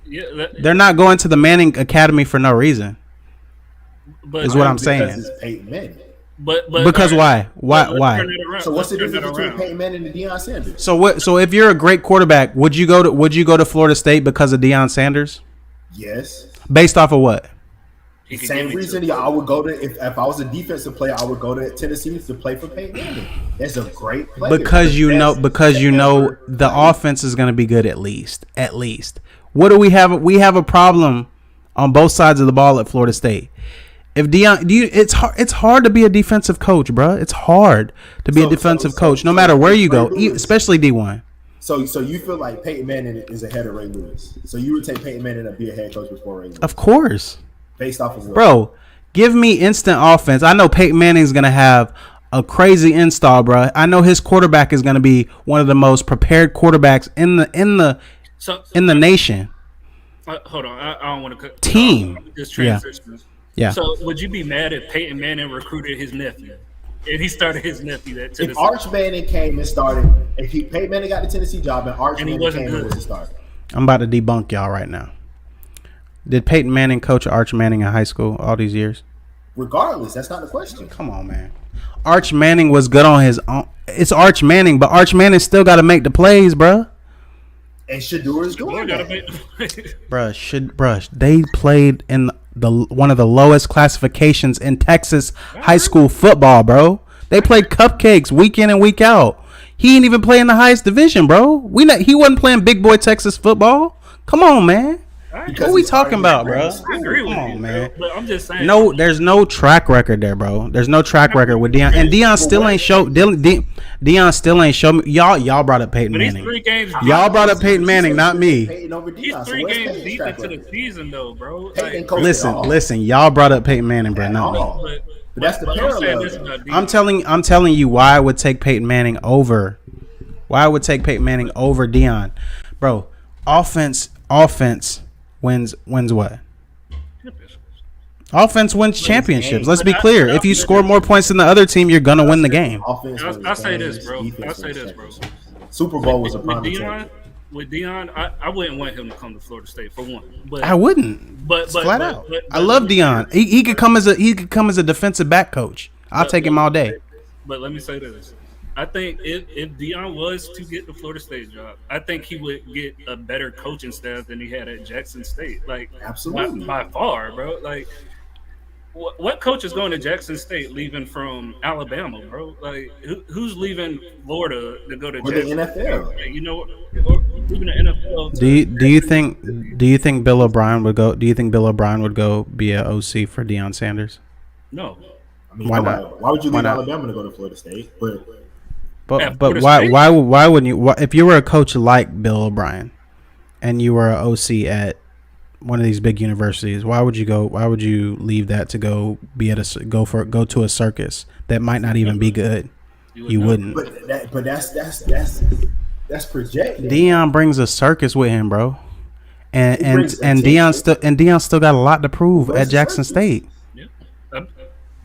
Yeah, they're not going to the Manning Academy for no reason. Is what I'm saying. It's Peyton Manning. But because why? Why? So what's the difference between Peyton Manning and Deion Sanders? So if you're a great quarterback, would you go to Florida State because of Deion Sanders? Yes. Based off of what? Same reason I would go to if I was a defensive player, I would go to Tennessee to play for Peyton Manning. That's a great player. Because you know the offense is going to be good at least. What do we have? We have a problem on both sides of the ball at Florida State. If Deion, it's hard to be a defensive coach, bro. It's hard to be a defensive coach, no matter where you go, especially D1. So you feel like Peyton Manning is ahead of Ray Lewis? So you would take Peyton Manning to be a head coach before Ray Lewis? Of course. Based off of what? Bro, give me instant offense. I know Peyton Manning's gonna have a crazy install, bro. I know his quarterback is gonna be one of the most prepared quarterbacks in the nation. Hold on, I don't want to team. Just transition. Yeah. So would you be mad if Peyton Manning recruited his nephew? And he started his nephew at Tennessee. If Arch Manning came and started, Peyton Manning got the Tennessee job and Arch Manning came and was the starter. I'm about to debunk y'all right now. Did Peyton Manning coach Arch Manning in high school all these years? Regardless, that's not the question. Come on, man. Arch Manning was good on his own. It's Arch Manning, but Arch Manning still got to make the plays, bro. And Shedeur is doing that. Bruh, they played in one of the lowest classifications in Texas high school football, bro. They played cupcakes week in and week out. He ain't even playing the highest division, bro. He wasn't playing big boy Texas football. Come on, man. What are we talking about, bro? I agree with you, man. But I'm just saying. No, there's no track record there, bro. There's no track record with Deion, and Deion still ain't show. Deion still ain't show me. Y'all brought up Peyton Manning. Y'all brought up Peyton Manning, not me. He's 3 games deep into the season, though, bro. Listen. Y'all brought up Peyton Manning, bro, not me. But that's the parallel. I'm telling you why I would take Peyton Manning over. Why I would take Peyton Manning over Deion, bro. Offense wins what? Offense wins championships. Let's be But clear. If you score more points than the other team, you're gonna win the game. Offense wins I say games, this, bro. defense I say wins this, bro. championships. Super Bowl was a With prime Deion, example. I wouldn't want him to come to Florida State for one. But I wouldn't. But Flat out. but I love let me Deion. say this. He could come as a defensive back coach. I'll take him all day. But let me say this. I think if Deion was to get the Florida State job, I think he would get a better coaching staff than he had at Jackson State. Like, Absolutely. by far, bro. Like, what coach is going to Jackson State leaving from Alabama, bro? Like, who's leaving Florida to go to Or the Jackson? NFL. Like, you know, or leaving the NFL. Do you think Bill O'Brien would go? Do you think Bill O'Brien would go be a OC for Deion Sanders? No. I mean, Why nobody- not? Why would you Why leave not? Alabama to go to Florida State? But But Florida why State? why wouldn't you? If you were a coach like Bill O'Brien, and you were an OC at one of these big universities, why would you go? Why would you leave that to go be at go to a circus that might not even be good? You wouldn't. but that's projected. Deion brings a circus with him, bro, and brings Deion still got a lot to prove Where's at the Jackson circus? State. Yeah.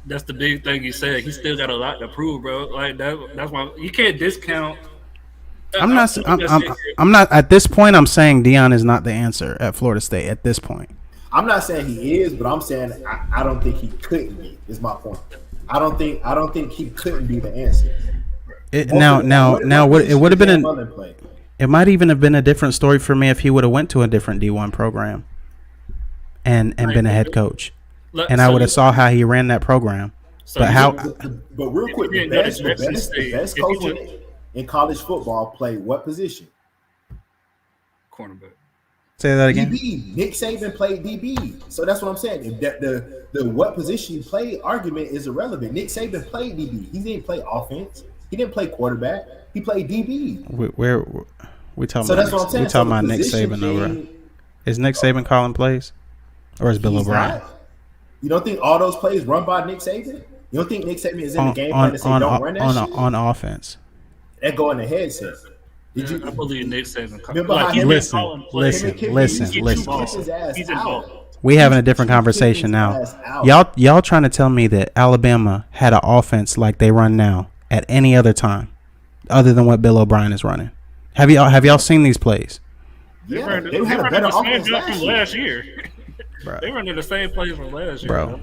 That's the big thing he said. He still got a lot to prove, bro. Like that's why you can't discount. I'm not at this point. I'm saying Deion is not the answer at Florida State at this point. I'm not saying he is, but I'm saying I don't think he couldn't be. Is my point. I don't think he couldn't be the answer. It would have been it might even have been a different story for me if he would have went to a different D1 program and been a head coach, and I would have saw how he ran that program. But But real quick, the best coach in college football played what position? Cornerback. Say that again. DB. Nick Saban played DB. So that's what I'm saying. If the what position you play argument is irrelevant. Nick Saban played DB. He didn't play offense. He didn't play quarterback. He played DB. Where we talking So about? that's what I'm saying. We talking So about Nick position Saban over. thing- Is Nick Saban calling plays, or is Bill He's O'Brien not. You don't think all those plays run by Nick Saban? You don't think Nick Saban is in the game plan to say don't run that shit? on offense? That go in the headset. Did you I believe Nick Saban. Remember how he's he- been calling plays. Listen. He's involved. We having a different conversation now. Y'all trying to tell me that Alabama had an offense like they run now at any other time, other than what Bill O'Brien is running? Have y'all seen these plays? Yeah, they had a better offense last year. Bro. They running the same plays from last year, Bro.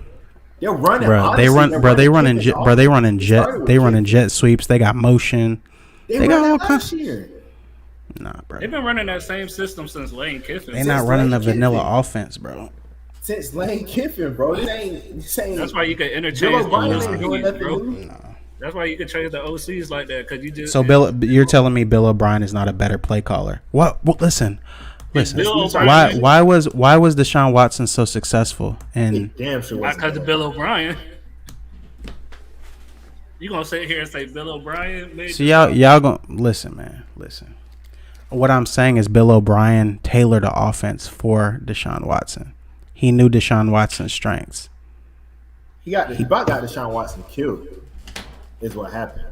They're running. Bro, they running jet sweeps. They got motion. They got all ran that kinds. last year. Nah, bro. They've been running that same system since Lane Kiffin. They not running the vanilla offense, bro. Since Lane Kiffin, bro. This ain't. That's why you can Bill interchange the O'Brien ain't doing OCs, nothing bro. new. That's why you can change the OCs like that because you just. So you're telling me Bill O'Brien is not a better play caller? What? Well, listen. Bill O'Brien- Why was Deshaun Watson so successful? And Damn sure Not wasn't. because of Bill O'Brien. You gonna sit here and say Bill O'Brien? Made so y'all gonna listen, man. Listen. What I'm saying is Bill O'Brien tailored the offense for Deshaun Watson. He knew Deshaun Watson's strengths. He about got Deshaun Watson killed. Is what happened.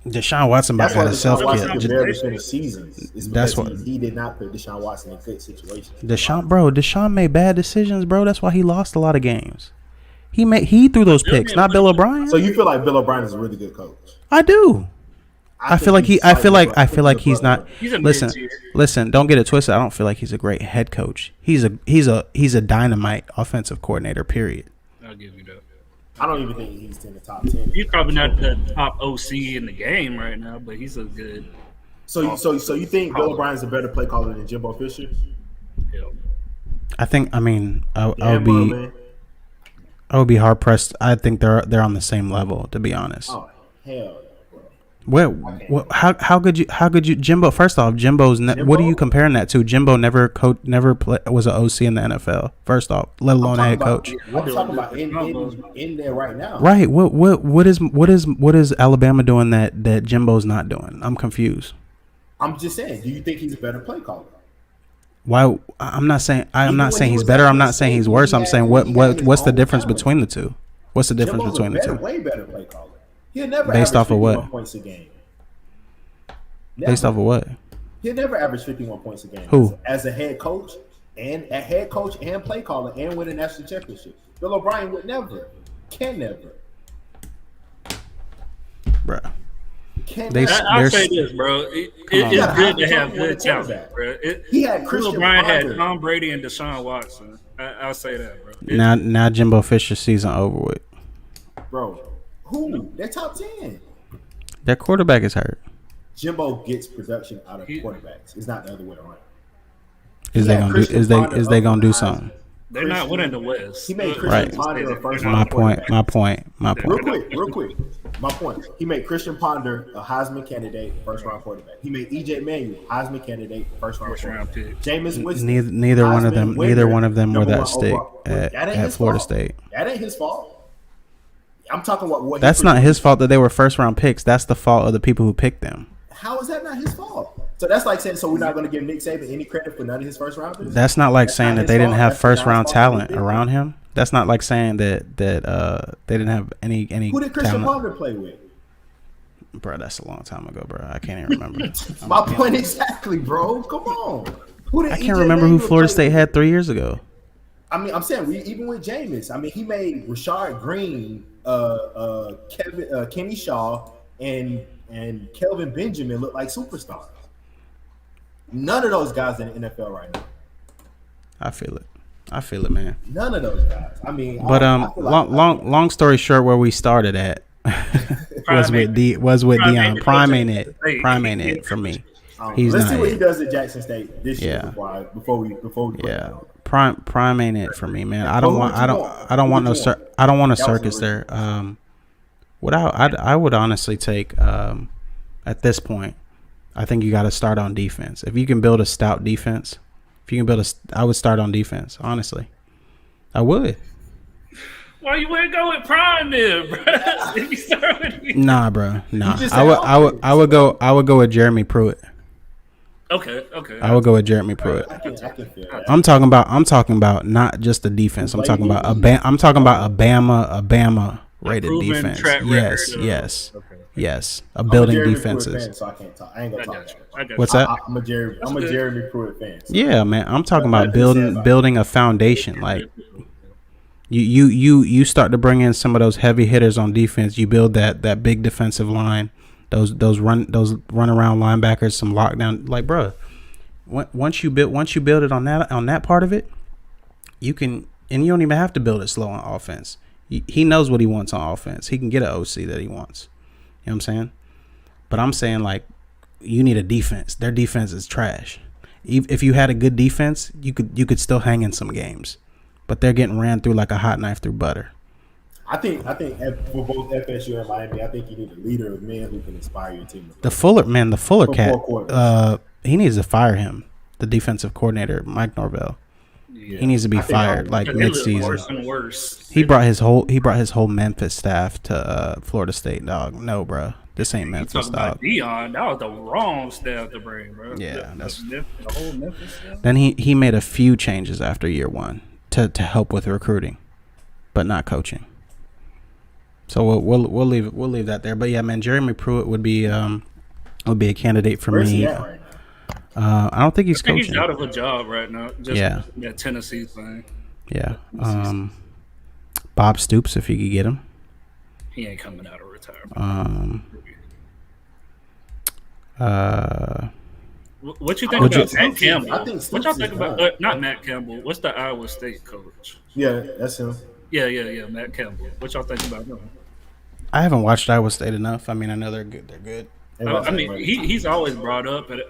Deshaun Watson about That's why got himself Deshaun Watson could killed. barely finish seasons. It's That's because what- he did not put Deshaun Watson in good situations. Deshaun made bad decisions, bro. That's why he lost a lot of games. He threw those picks, not Bill O'Brien. So you feel like Bill O'Brien is a really good coach? I do. I feel like he's not. He's a Listen, mid-tier. don't get it twisted. I don't feel like he's a great head coach. He's a dynamite offensive coordinator. Period. I'll give you that. I don't even think he's in the top 10. He's probably not the top OC in the game right now, but he's a good. So you think Bill O'Brien's a better play caller than Jimbo Fisher? Help. I would be hard pressed. I think they're on the same level, to be honest. Oh hell. How could you Jimbo? First off, what are you comparing that to? Jimbo never was an OC in the NFL. First off, let alone a head coach. I'm talking about in there right now. Right. What is Alabama doing that Jimbo's not doing? I'm confused. I'm just saying. Do you think he's a better play caller? I'm not saying he's better. I'm not saying he's worse. I'm saying what's the difference between the two? What's the difference Jimbo's between the two? Way better play caller. He'll never Based average off of what? 51 points a game. Based off of what? He'll never average 51 points a game. Who? As a head coach and a head coach and play caller and win a national championship. Bill O'Brien would never, can never, Bruh. can They- never. I'll say this, bro. on, It's good to man. have good talent, bro. He had Bill Christian O'Brien had Ponder. Tom Brady and Deshaun Watson. I'll say that, bro. Now Jimbo Fisher's season over with. Bro, who? They're top 10. Their quarterback is hurt. Jimbo gets production out of quarterbacks. It's not the other way around. Is they gonna do? Is they gonna do something? They're not winning the West. He made Christian Right. Ponder a first My round point. quarterback. My point. Real quick. My point. He made Christian Ponder a Heisman candidate, first round quarterback. He made EJ Manuel Heisman candidate, first round pick. Jameis Winston. Neither one of Heisman them. winner, Neither one of them were number that one stick overall. That ain't at his Florida fault. State. That ain't his fault. I'm talking about what. That's not his fault that they were first round picks. That's the fault of the people who picked them. How is that not his fault? So that's like saying, so we're not going to give Nick Saban any credit for none of his first rounders? That's not like saying not that they his didn't fault. have That's first not his round fault. talent around him. That's not like saying that they didn't have any Who did Christian talent. Ponder play with? Bro, that's a long time ago, bro. I can't even remember. My point exactly, bro. Come on. Who did I can't EJ remember who Manuel Florida play State with? had 3 years ago. I mean, I'm saying even with Jameis, I mean, he made Rashard Green, Kenny Shaw, and Kelvin Benjamin look like superstars. None of those guys in the NFL right now. I feel it, man. None of those guys. I mean, But I feel like- long story short, where we started at was with Deion. Prime ain't it for me. He's Let's not see what it. he does at Jackson State this year Yeah. before we Yeah, prime ain't it for me, man. I don't want no circus there. What I would honestly take at this point, I think you got to start on defense. If you can build a stout defense, I would start on defense. Honestly, I would. Why you wouldn't go with Prime then, bro? If you start with Nah, bro. Nah. just I said would go with Jeremy Pruitt. Okay. I would go with Jeremy Pruitt. I can feel that. I'm talking about not just the defense. I'm talking about a Bama rated proven defense. track Yes, record of- yes, Okay. yes. A I'm a building Jeremy Pruitt defenses. fan, so I can't talk. I ain't gonna I talk got about you. it. I got What's you. that? I'm a Jeremy Pruitt fan. So. Yeah, man. I'm talking But about that being said, building a foundation. Like you start to bring in some of those heavy hitters on defense. You build that big defensive line. Those run around linebackers, some lockdown. Like, bro, once you build it on that part of it, you can, and you don't even have to build it slow on offense. He knows what he wants on offense. He can get an OC that he wants. You know what I'm saying? But I'm saying, like, you need a defense. Their defense is trash. If you had a good defense, you could still hang in some games. But they're getting ran through like a hot knife through butter. I think for both FSU and Miami, I think you need a leader of men who can inspire your team. The Fuller For cat, 4 quarters. he needs to fire him. The defensive coordinator, Mike Norvell. Yeah. He needs to be I think fired like It looks mid-season. worse and worse. He brought his whole Memphis staff to Florida State, dog. No, bro, this ain't Memphis, Talking about dog. Deion, that was the wrong staff to bring, bro. Yeah, the whole Memphis staff. Then he made a few changes after year one to help with recruiting, but not coaching. So we'll leave that there. But yeah, man, Jeremy Pruitt would be a candidate for Where's me. he at right now? I don't think he's I think coaching. he's out of a job right now. Just Yeah. that Tennessee thing. Yeah. Bob Stoops, if you could get him. He ain't coming out of retirement. What you think Would about you- Matt Campbell? I think What Stoops y'all is think about? done. Not Matt Campbell. What's the Iowa State coach? Yeah, that's him. Yeah. Matt Campbell. What y'all think about him? I haven't watched Iowa State enough. I mean, I know they're good. They're good. I mean, he's always brought up, and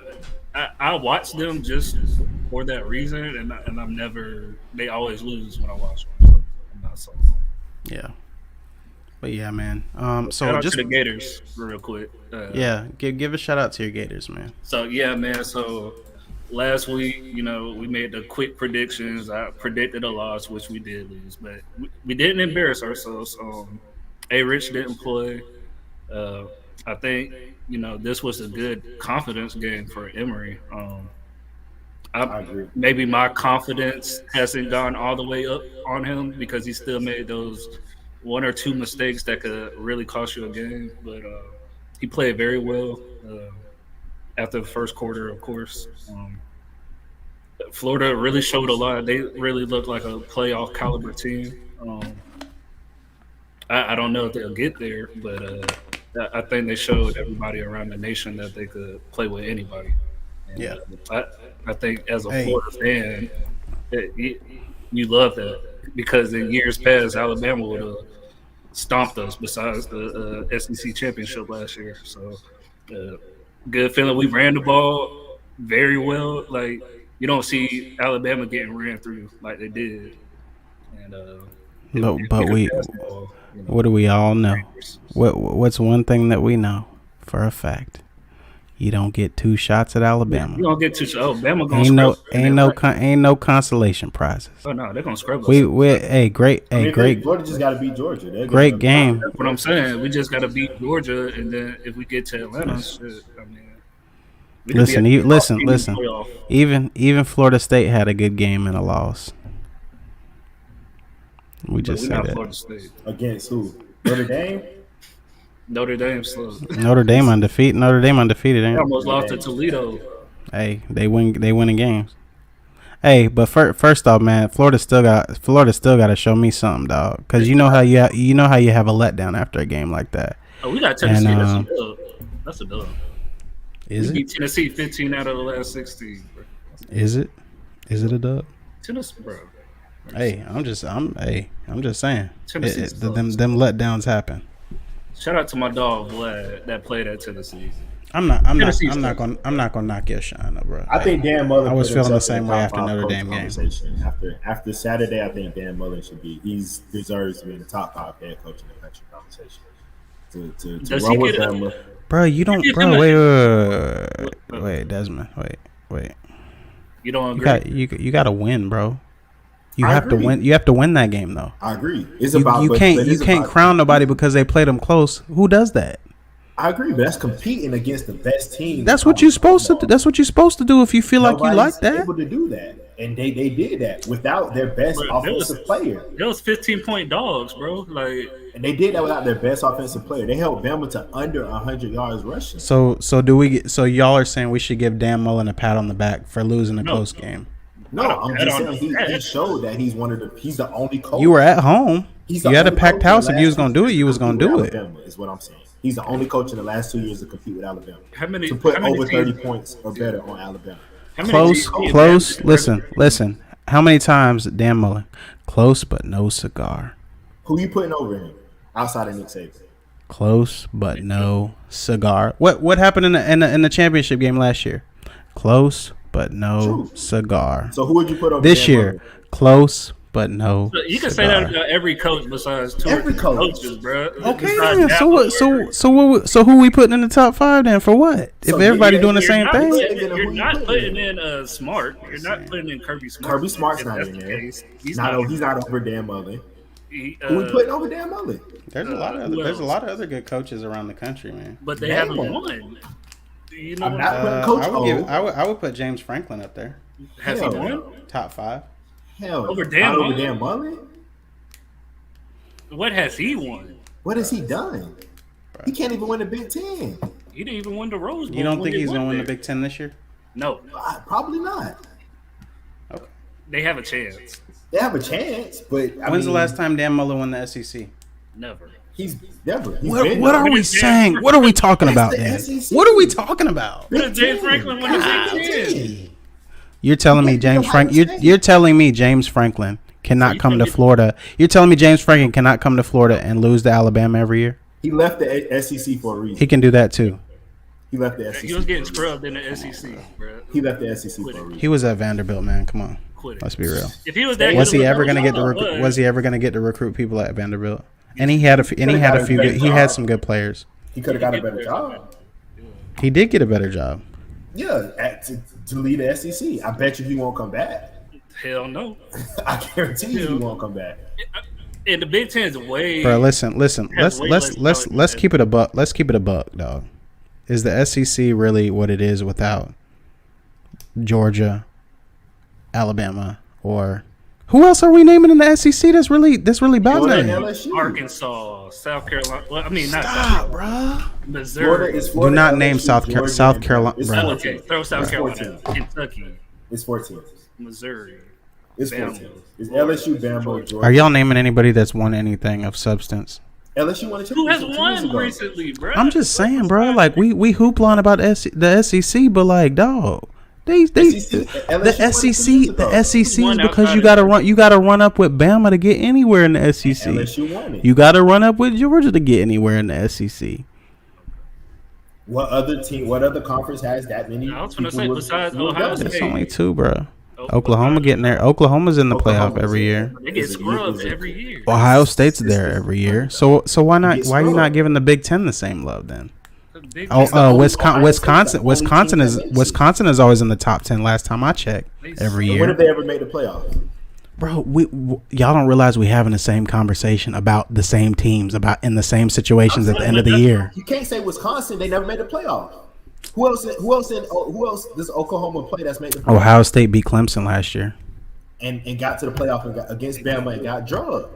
I watch them just for that reason, and I'm never. They always lose when I watch them. So I'm not so. Yeah. But yeah, man. Shout So out just to the Gators, real quick. yeah, give a shout out to your Gators, man. So yeah, man. So last week, we made the quick predictions. I predicted a loss, which we did lose, but we didn't embarrass ourselves. A. Rich didn't play. I think this was a good confidence game for Emory. I agree. Maybe my confidence hasn't gone all the way up on him because he still made those one or two mistakes that could really cost you a game. But he played very well after the first quarter, of course. Florida really showed a lot. They really look like a playoff caliber team. I don't know if they'll get there, but I think they showed everybody around the nation that they could play with anybody. And, Yeah. I think as a Hey. Florida fan, you love that because in years past, Alabama would have stomped us. Besides the SEC championship last year, so good feeling. We ran the ball very well. Like you don't see Alabama getting ran through like they did, and But we, what do we all know? What's one thing that we know for a fact? You don't get 2 shots at Alabama. You don't get 2 shots. Bama gonna ain't no consolation prizes. Oh no, they're gonna scrub us. Great. Florida just got to beat Georgia. Great game. That's what I'm saying. We just got to beat Georgia, and then if we get to Atlanta, shit, I mean, listen. Even Florida State had a good game and a loss. We just said that. Florida State. Against who? Notre Dame. Notre Dame slow. Notre Dame undefeated. They Ain't almost lost to Toledo. Hey, they winning games. Hey, but first off, man, Florida still got to show me something, dog. Because you know how you have a letdown after a game like that. Oh, we got Tennessee. That's a dub. Is we it? beat Tennessee 15 out of the last 16. Bro. Is it? Is it a dub? Tennessee, bro. Hey, I'm just saying. Them letdowns happen. Shout out to my dog Vlad that played at Tennessee. I'm not gonna knock your shine up, bro. I think Dan Mullen. I was put feeling the himself same in way top after 5 Notre coach Dame game. conversation. After Saturday, I think Dan Mullen should be. He deserves to be in the top 5 head coach in the country conversation. To Does run he with get Bama. Bro, you don't. Bro, wait, Desmond, wait. You don't agree? You got to win, bro. You I have agree. to win. You have to win that game, though. I agree. It's You about can't crown nobody because they played them close. Who does that? I agree, but that's competing against the best team. That's what you're supposed to do. That's what you're supposed to do if you feel like you like that. Able to do that, and they did that without their best offensive player. It was 15-point dogs, bro. Like, And they did that without their best offensive player. They held Bama to under 100 yards rushing. So y'all are saying we should give Dan Mullen a pat on the back for losing a close game? No, I'm just saying he showed that he's the only coach. You were at home. He's You the had a only packed coach in house. the If you was last gonna 2 do it, you was years to gonna compete do with it. Alabama, is what I'm saying. He's the only coach in the last 2 years to compete with Alabama. how many To put how many over teams- 30 points or better on Alabama. how many Close. teams- Listen. How many times, Dan Mullen? Close, but no cigar. Who you putting over him outside of Nick Saban? Close, but no cigar. What happened in the championship game last year? Close, but no True. cigar. So who would you put over This Dan year, Mullen? close, but no. You can say cigar. that about every coach besides 2 Every or 3 coach. coaches, bro. Okay, Besides then. that So who we putting in the top 5 then? For what? If So everybody you're doing the You're same not thing? You're not putting in Smart. You're not putting in Kirby Smart. Kirby Smart's If not that's in the there. case, He's not over Dan Mullen. he, Who we putting over Dan Mullen? There's a lot of other good coaches around the country, man. but they Name haven't one. won. You know I'm what not I'm putting Coach O. I would put James Franklin up there, Has he Hell won? top 5. Hell, Over not Dan over Mullen? Dan Mullen? What has he won? What has he done? He can't even win the Big Ten. He didn't even win the Rose Bowl. You don't when think they he's won gonna win the there. Big Ten this year? No, Probably not. Okay. they have a chance. They have a chance, but When's the last time Dan Mullen won the SEC? Never. He's never. He's What, been what there. are we saying? What are we talking It's about the then? SEC. What are we talking about? What did James Franklin win the God Big Ten? damn. You're telling me James Frank? You're telling me James Franklin cannot come to Florida? You're telling me James Franklin cannot come to Florida and lose to Alabama every year? He left the SEC for a reason. He can do that too. He left the SEC. He was getting for a reason. scrubbed in the SEC, bro. He left the SEC for a reason. He was at Vanderbilt, man. Come on, Quit it. let's be real. If he was that Was good he of a ever gonna coach, get to? I Was he ever gonna get to recruit people at Vanderbilt? And he had a few. He had some good players. He could have got a better job. He did get a better job. Yeah, to lead the SEC. I bet you he won't come back. Hell no. I guarantee you he won't come back. And the Big Ten is way. Bro, listen. Has way less Let's keep it a buck. Let's keep it a buck, dog. Is the SEC really what it is without Georgia, Alabama, or who else are we naming in the SEC? That's really about Florida and name. LSU. Arkansas, South Carolina. Well, I mean, not South Stop, Carolina. bro. Missouri. Florida is Florida, Do not LSU, name South Georgia, South and- Carolina, It's bro. 4 Okay, teams. throw South It's 4 Carolina, teams. Kentucky. It's 4 teams. Missouri. It's 4 Bama, teams. It's Florida, LSU, Bama, Georgia. Are Georgia. y'all naming anybody that's won anything of substance? LSU won a Who has championship 2 years won ago. recently, bro? I'm just saying, bro. Like we hoopla about the SEC, but like, dog, the SEC One is because outside you gotta run up with Bama to get anywhere in the SEC. LSU won it. You gotta run up with Georgia to get anywhere in the SEC. What other conference has that many? I was gonna people say with besides fluid Ohio dollars? State. There's only 2, bro. Oh, Oklahoma getting there. Oklahoma's in the playoff Oklahoma's every in year. there. They get Is it- scrubbed is it- every year. Ohio State's there every year. So why not? get Why are you not scrubbed. giving the Big Ten the same love then? The Big Oh, Ten, only- Wisconsin, Ohio State's the only team that makes it. Wisconsin is always in the top 10. Last time I checked, every When year. have they ever made the playoffs? Bro, y'all don't realize we having the same conversation about the same teams, about in the same situations at the end of the year. You can't say Wisconsin. They never made the playoffs. Who else does Oklahoma play that's made the playoffs Ohio State beat Clemson last year. and got to the playoff and got against Bama and got drugged?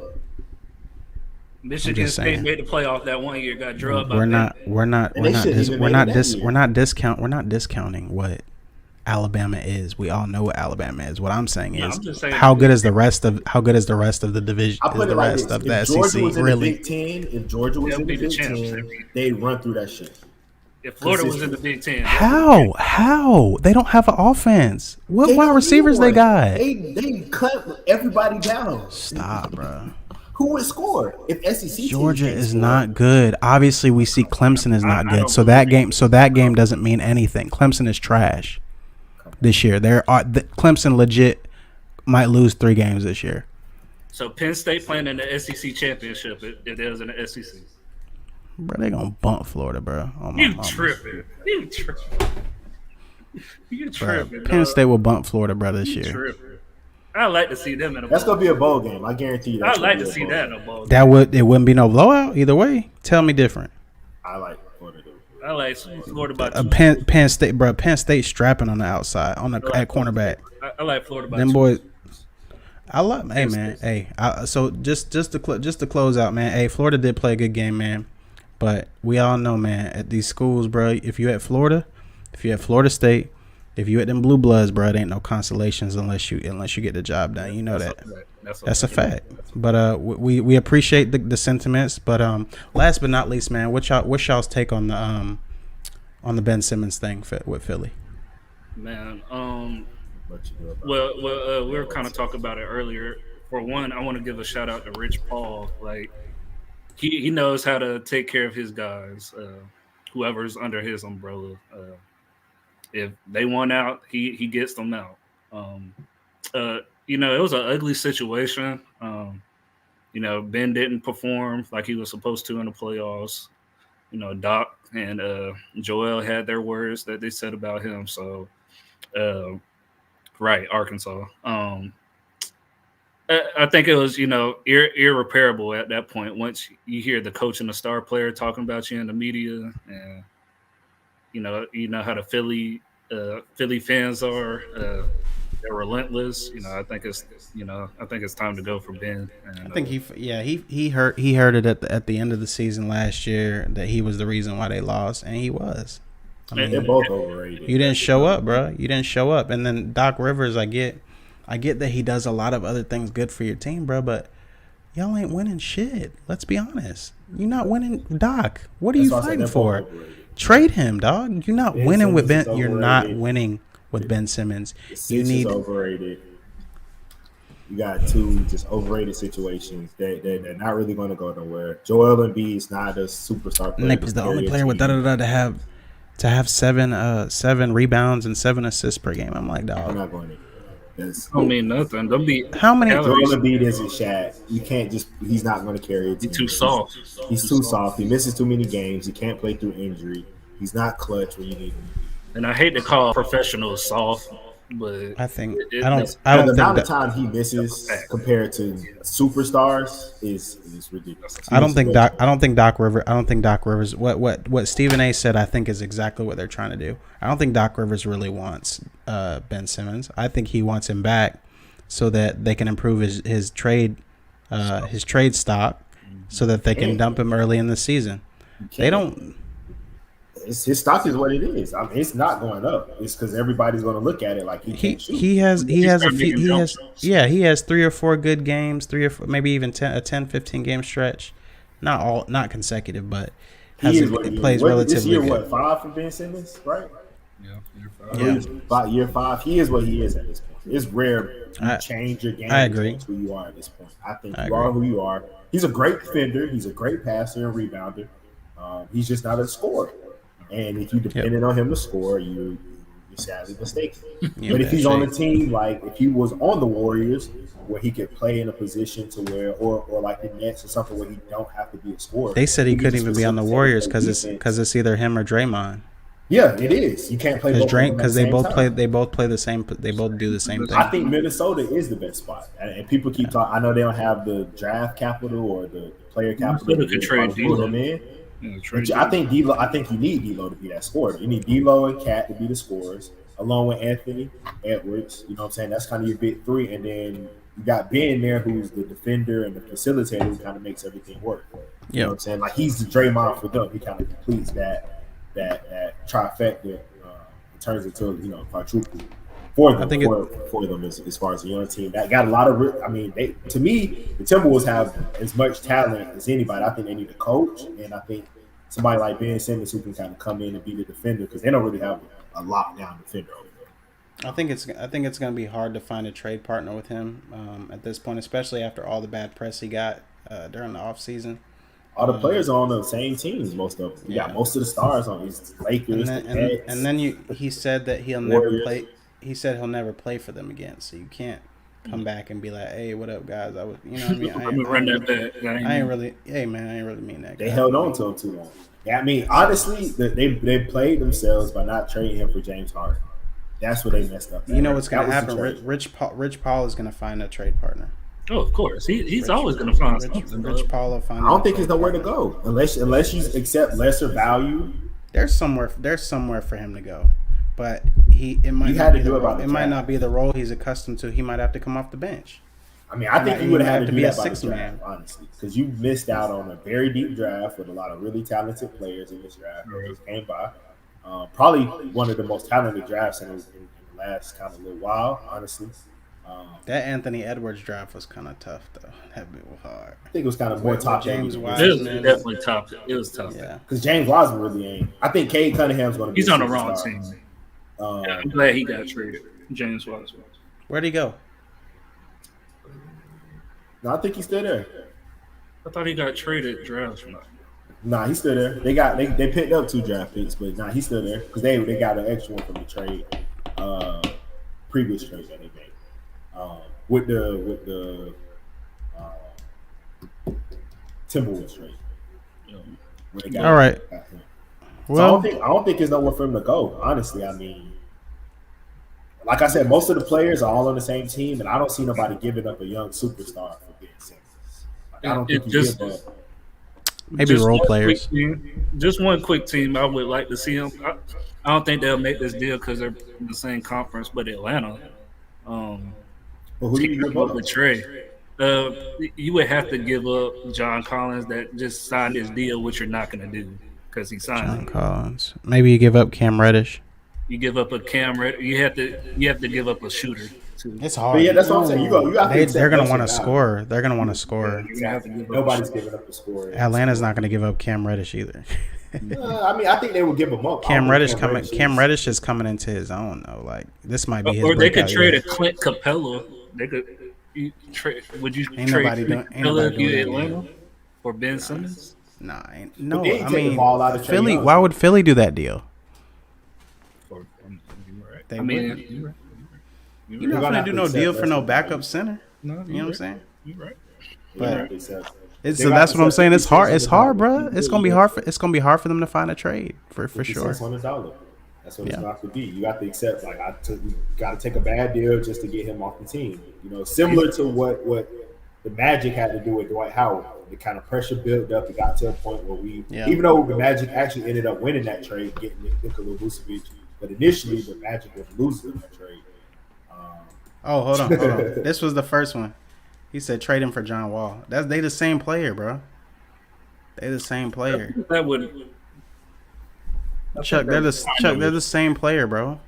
Michigan just State saying. made the playoff that one year, got drugged by We're not And they shouldn't even made it that year. we're not discounting what Alabama is. We all know what Alabama is. What I'm saying No, is I'm just saying how that- good is the rest of the division? I Is put the it like rest this: of the if Georgia SEC was in really? the Big Ten, if Georgia was They'll in the be the Big champs Ten, every year. they'd run through that shit. If Florida was in the Big Ten, How they don't have an offense? What They wide don't receivers need they one. got? They cut everybody down. Stop, bro. Who would score if SEC teams Georgia can't is score? not good. Obviously, we see Clemson is not I good. don't So that game doesn't mean anything. Clemson is trash this year. Clemson legit might lose 3 games this year. so Penn State playing in the SEC championship if they was in the SEC. Bro, they gonna bump Florida, bro. Oh my You mama. tripping? You Bro, tripping? Penn dog. State will bump Florida, bro, this You year. tripping? I like to see them in a That's bowl. gonna be a bowl game. I guarantee you. I'd like to see that in a bowl. It wouldn't be no blowout either way. Tell me different. I like Florida. I like Florida by 2. Penn State, bro. Penn State strapping on the outside at cornerback. I like Florida by Them 2. boys. I love. Hey man. Hey. So just to close out, man. Hey, Florida did play a good game, man. But we all know, man, at these schools, bro. If you at Florida State, if you at them Blue Bloods, bro, it ain't no consolations unless you get the job done. You know that. That's a fact. But we appreciate the sentiments. But last but not least, man, what's y'all's take on the Ben Simmons thing with Philly? Man, well, we were kind of talking about it earlier. For one, I want to give a shout out to Rich Paul. Like he knows how to take care of his guys, whoever's under his umbrella. If they want out, he gets them out. It was an ugly situation. Ben didn't perform like he was supposed to in the playoffs. Doc and Joel had their words that they said about him. So, right, Arkansas. I think it was, irreparable at that point. Once you hear the coach and the star player talking about you in the media, and you know how the Philly fans are. They're relentless. I think it's time to go for Ben. And, I think he heard it at the end of the season last year that he was the reason why they lost, and he was. I mean, They're both overrated. you didn't show up, bro. You didn't show up, and then Doc Rivers, I get that he does a lot of other things good for your team, bro, but y'all ain't winning shit. Let's be honest. You're not winning, Doc. What are you fighting for? Trade him, dog. You're not winning with Ben. You're not winning with Ben Simmons. You need overrated. You got 2 just overrated situations that they're not really going to go nowhere. Joel Embiid is not a superstar player. Nick was the only player with to have 7 rebounds and 7 assists per game. I'm like, I'm dog. not going to. don't mean nothing. They'll be How many? Joel Embiid isn't Shaq. You can't just. He's not going to carry it. He's too soft. He's too soft. He misses too many games. He can't play through injury. He's not clutch when you need him. And I hate to call professionals soft, but I think it- I don't. that's- I don't the think amount of that. time he misses compared to superstars is ridiculous. I don't think Doc Rivers. What Stephen A. said, I think, is exactly what they're trying to do. I don't think Doc Rivers really wants Ben Simmons. I think he wants him back so that they can improve his trade stock, so that they can dump him early in the season. They don't. his stock is what it is. I mean, it's not going up. It's because everybody's going to look at it like he can't shoot. He has a started few making jump shots. he has 3 or 4 good games, 3 or 4, maybe even 10-15 game stretch. Not consecutive, but He plays relatively this year. good. What 5 for Ben Simmons, right? Yeah. Yeah. Year 5. He is what he is at this point. It's rare you change your game. I agree. Change who you are at this point. I think you are who you are. He's a great defender. He's a great passer and rebounder. He's just not a scorer. And if you depended on him to score, you're sadly mistaken. But if he's on a team, like if he was on the Warriors, where he could play in a position to where, or like the Nets or something where he don't have to be a scorer. They said he couldn't just even be on the Warriors because facilitate it's either him or Draymond. Yeah, it is. You can't play both Because they both play. They both play the same. They both do the same thing. I think Minnesota is the best spot, and people keep talking. I know they don't have the draft capital or the player capital Minnesota could trade pull them in. I think D'Lo. I think you need D'Lo to be that scorer. You need D'Lo and Cat to be the scorers, along with Anthony Edwards. You know what I'm saying? That's kind of your big three, and then you got Ben there, who's the defender and the facilitator, who kind of makes everything work. You know what I'm saying? Like he's the Draymond for them. He kind of completes that trifecta. Turns into quadruple for them. For them as far as a young team that got a lot of. To me, the Timberwolves have as much talent as anybody. I think they need a coach, and I think somebody like Ben Simmons who can kind of come in and be the defender because they don't really have a lockdown defender over there. I think it's going to be hard to find a trade partner with him at this point, especially after all the bad press he got during the offseason. All the players are on the same teams, most of them. Yeah, most of the stars on these Lakers. And then he said that he'll never play. He said he'll never play for them again. So you can't come back and be like, "Hey, what up, guys?" I was, you know what I mean? I ain't really mean that. They held on to him too long. Yeah, I mean, honestly, they played themselves by not trading him for James Harden. That's what they messed up. You know what's going to happen? Rich Paul is going to find a trade partner. Oh, of course. He's always going to find something. Rich Paul will find. I don't think there's nowhere to go unless you accept lesser value. There's somewhere for him to go, but it might not be the role he's accustomed to. He might have to come off the bench. I mean, I think you would have to be a sixth man, honestly, because you missed out on a very deep draft with a lot of really talented players in this draft that just came by. Probably one of the most talented drafts in the last kind of little while, honestly. That Anthony Edwards draft was kind of tough, though. That bit was hard. I think it was kind of more top. James Wiseman. It was definitely top. It was tough. Yeah, because James Wiseman really ain't. I think Cade Cunningham's going to be. He's on the wrong team. I'm glad he got traded. James Wiseman. Where'd he go? No, I think he's still there. I thought he got traded drafts. Nah, he's still there. They picked up 2 draft picks, but nah, he's still there because they got an extra one from the trade, previous trade that they made. With the Timberwolves trade. All right. Well, so I don't think there's nowhere for him to go. Honestly, I mean, like I said, most of the players are all on the same team, and I don't see nobody giving up a young superstar for Ben Simmons. I don't think you give up. Maybe role players. Just one quick team I would like to see him. I don't think they'll make this deal because they're in the same conference, but Atlanta. But who do you give up with Trey? You would have to give up John Collins that just signed his deal, which you're not going to do because he signed John Collins. Maybe you give up Cam Reddish. You give up a Cam Reddish. You have to give up a shooter too. It's hard. But yeah, that's what I'm saying. They're going to want to score. They're going to want to score. Nobody's giving up a score. Atlanta's not going to give up Cam Reddish either. I mean, I think they would give him up. Cam Reddish is coming into his own though. Like this might be his. Or they could trade a Clint Capella. They could trade. Would you trade Capella if you Atlanta or Ben Simmons? No. I mean, Philly. Why would Philly do that deal? I mean, you're not gonna do no deal for no backup center. No, you know what I'm saying? You're right. But so that's what I'm saying. It's hard. It's hard, bro. It's gonna be hard. It's gonna be hard for them to find a trade for sure. That's what it's going to have to be. You have to accept. Like we got to take a bad deal just to get him off the team. You know, similar to what the Magic had to do with Dwight Howard. The kind of pressure built up. It got to a point where even though the Magic actually ended up winning that trade, getting Nikola Vucevic, but initially the Magic was losing that trade. Hold on. This was the first one. He said trade him for John Wall. They the same player, bro. They the same player. That would. Chuck, they're the same player, bro.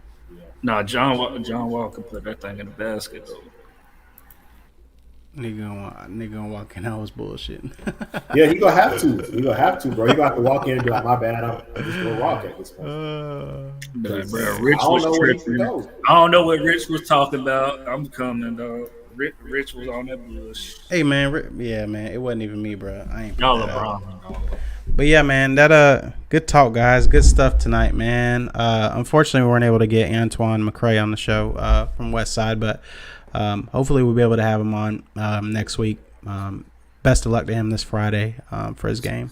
Nah, John Wall could put that thing in the basket though. Nigga gonna walk in. I was bullshit. Yeah, he gonna have to. He gonna have to, bro. He gonna have to walk in and be like, "My bad, I'm just gonna rock at this point." Like, bro, Rich was tripping. I don't know what Rich was talking about. I'm coming, dog. Rich was on that bullshit. Hey man, yeah man, it wasn't even me, bro. I ain't. Y'all LeBron. But yeah, man, that good talk, guys. Good stuff tonight, man. Unfortunately, we weren't able to get Antoine Mcrae on the show from West Side, but hopefully we'll be able to have him on next week. Best of luck to him this Friday for his game.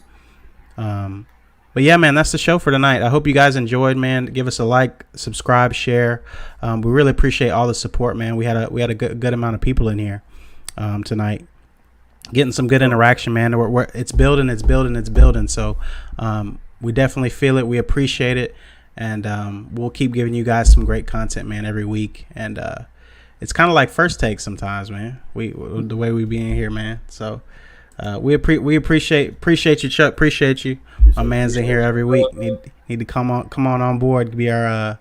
But yeah, man, that's the show for tonight. I hope you guys enjoyed, man. Give us a like, subscribe, share. We really appreciate all the support, man. We had a good amount of people in here tonight, getting some good interaction, man. It's building. So we definitely feel it. We appreciate it, and we'll keep giving you guys some great content, man, every week. And it's kind of like First Take sometimes, man. The way we be in here, man. So we appreciate you, Chuck. Appreciate you. My man's in here every week. Need to come on board. Be our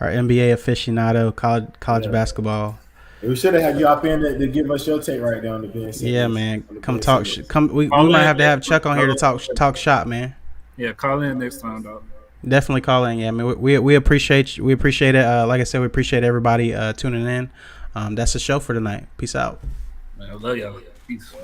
NBA aficionado, college basketball. We should have had you up in to give us your take right down the bench. Yeah, man. Come talk. We might have to have Chuck on here to talk shop, man. Yeah, call in next time, dog. Definitely call in. Yeah, man. We appreciate you. We appreciate it. Like I said, we appreciate everybody tuning in. That's the show for tonight. Peace out. Man, I love y'all. Peace.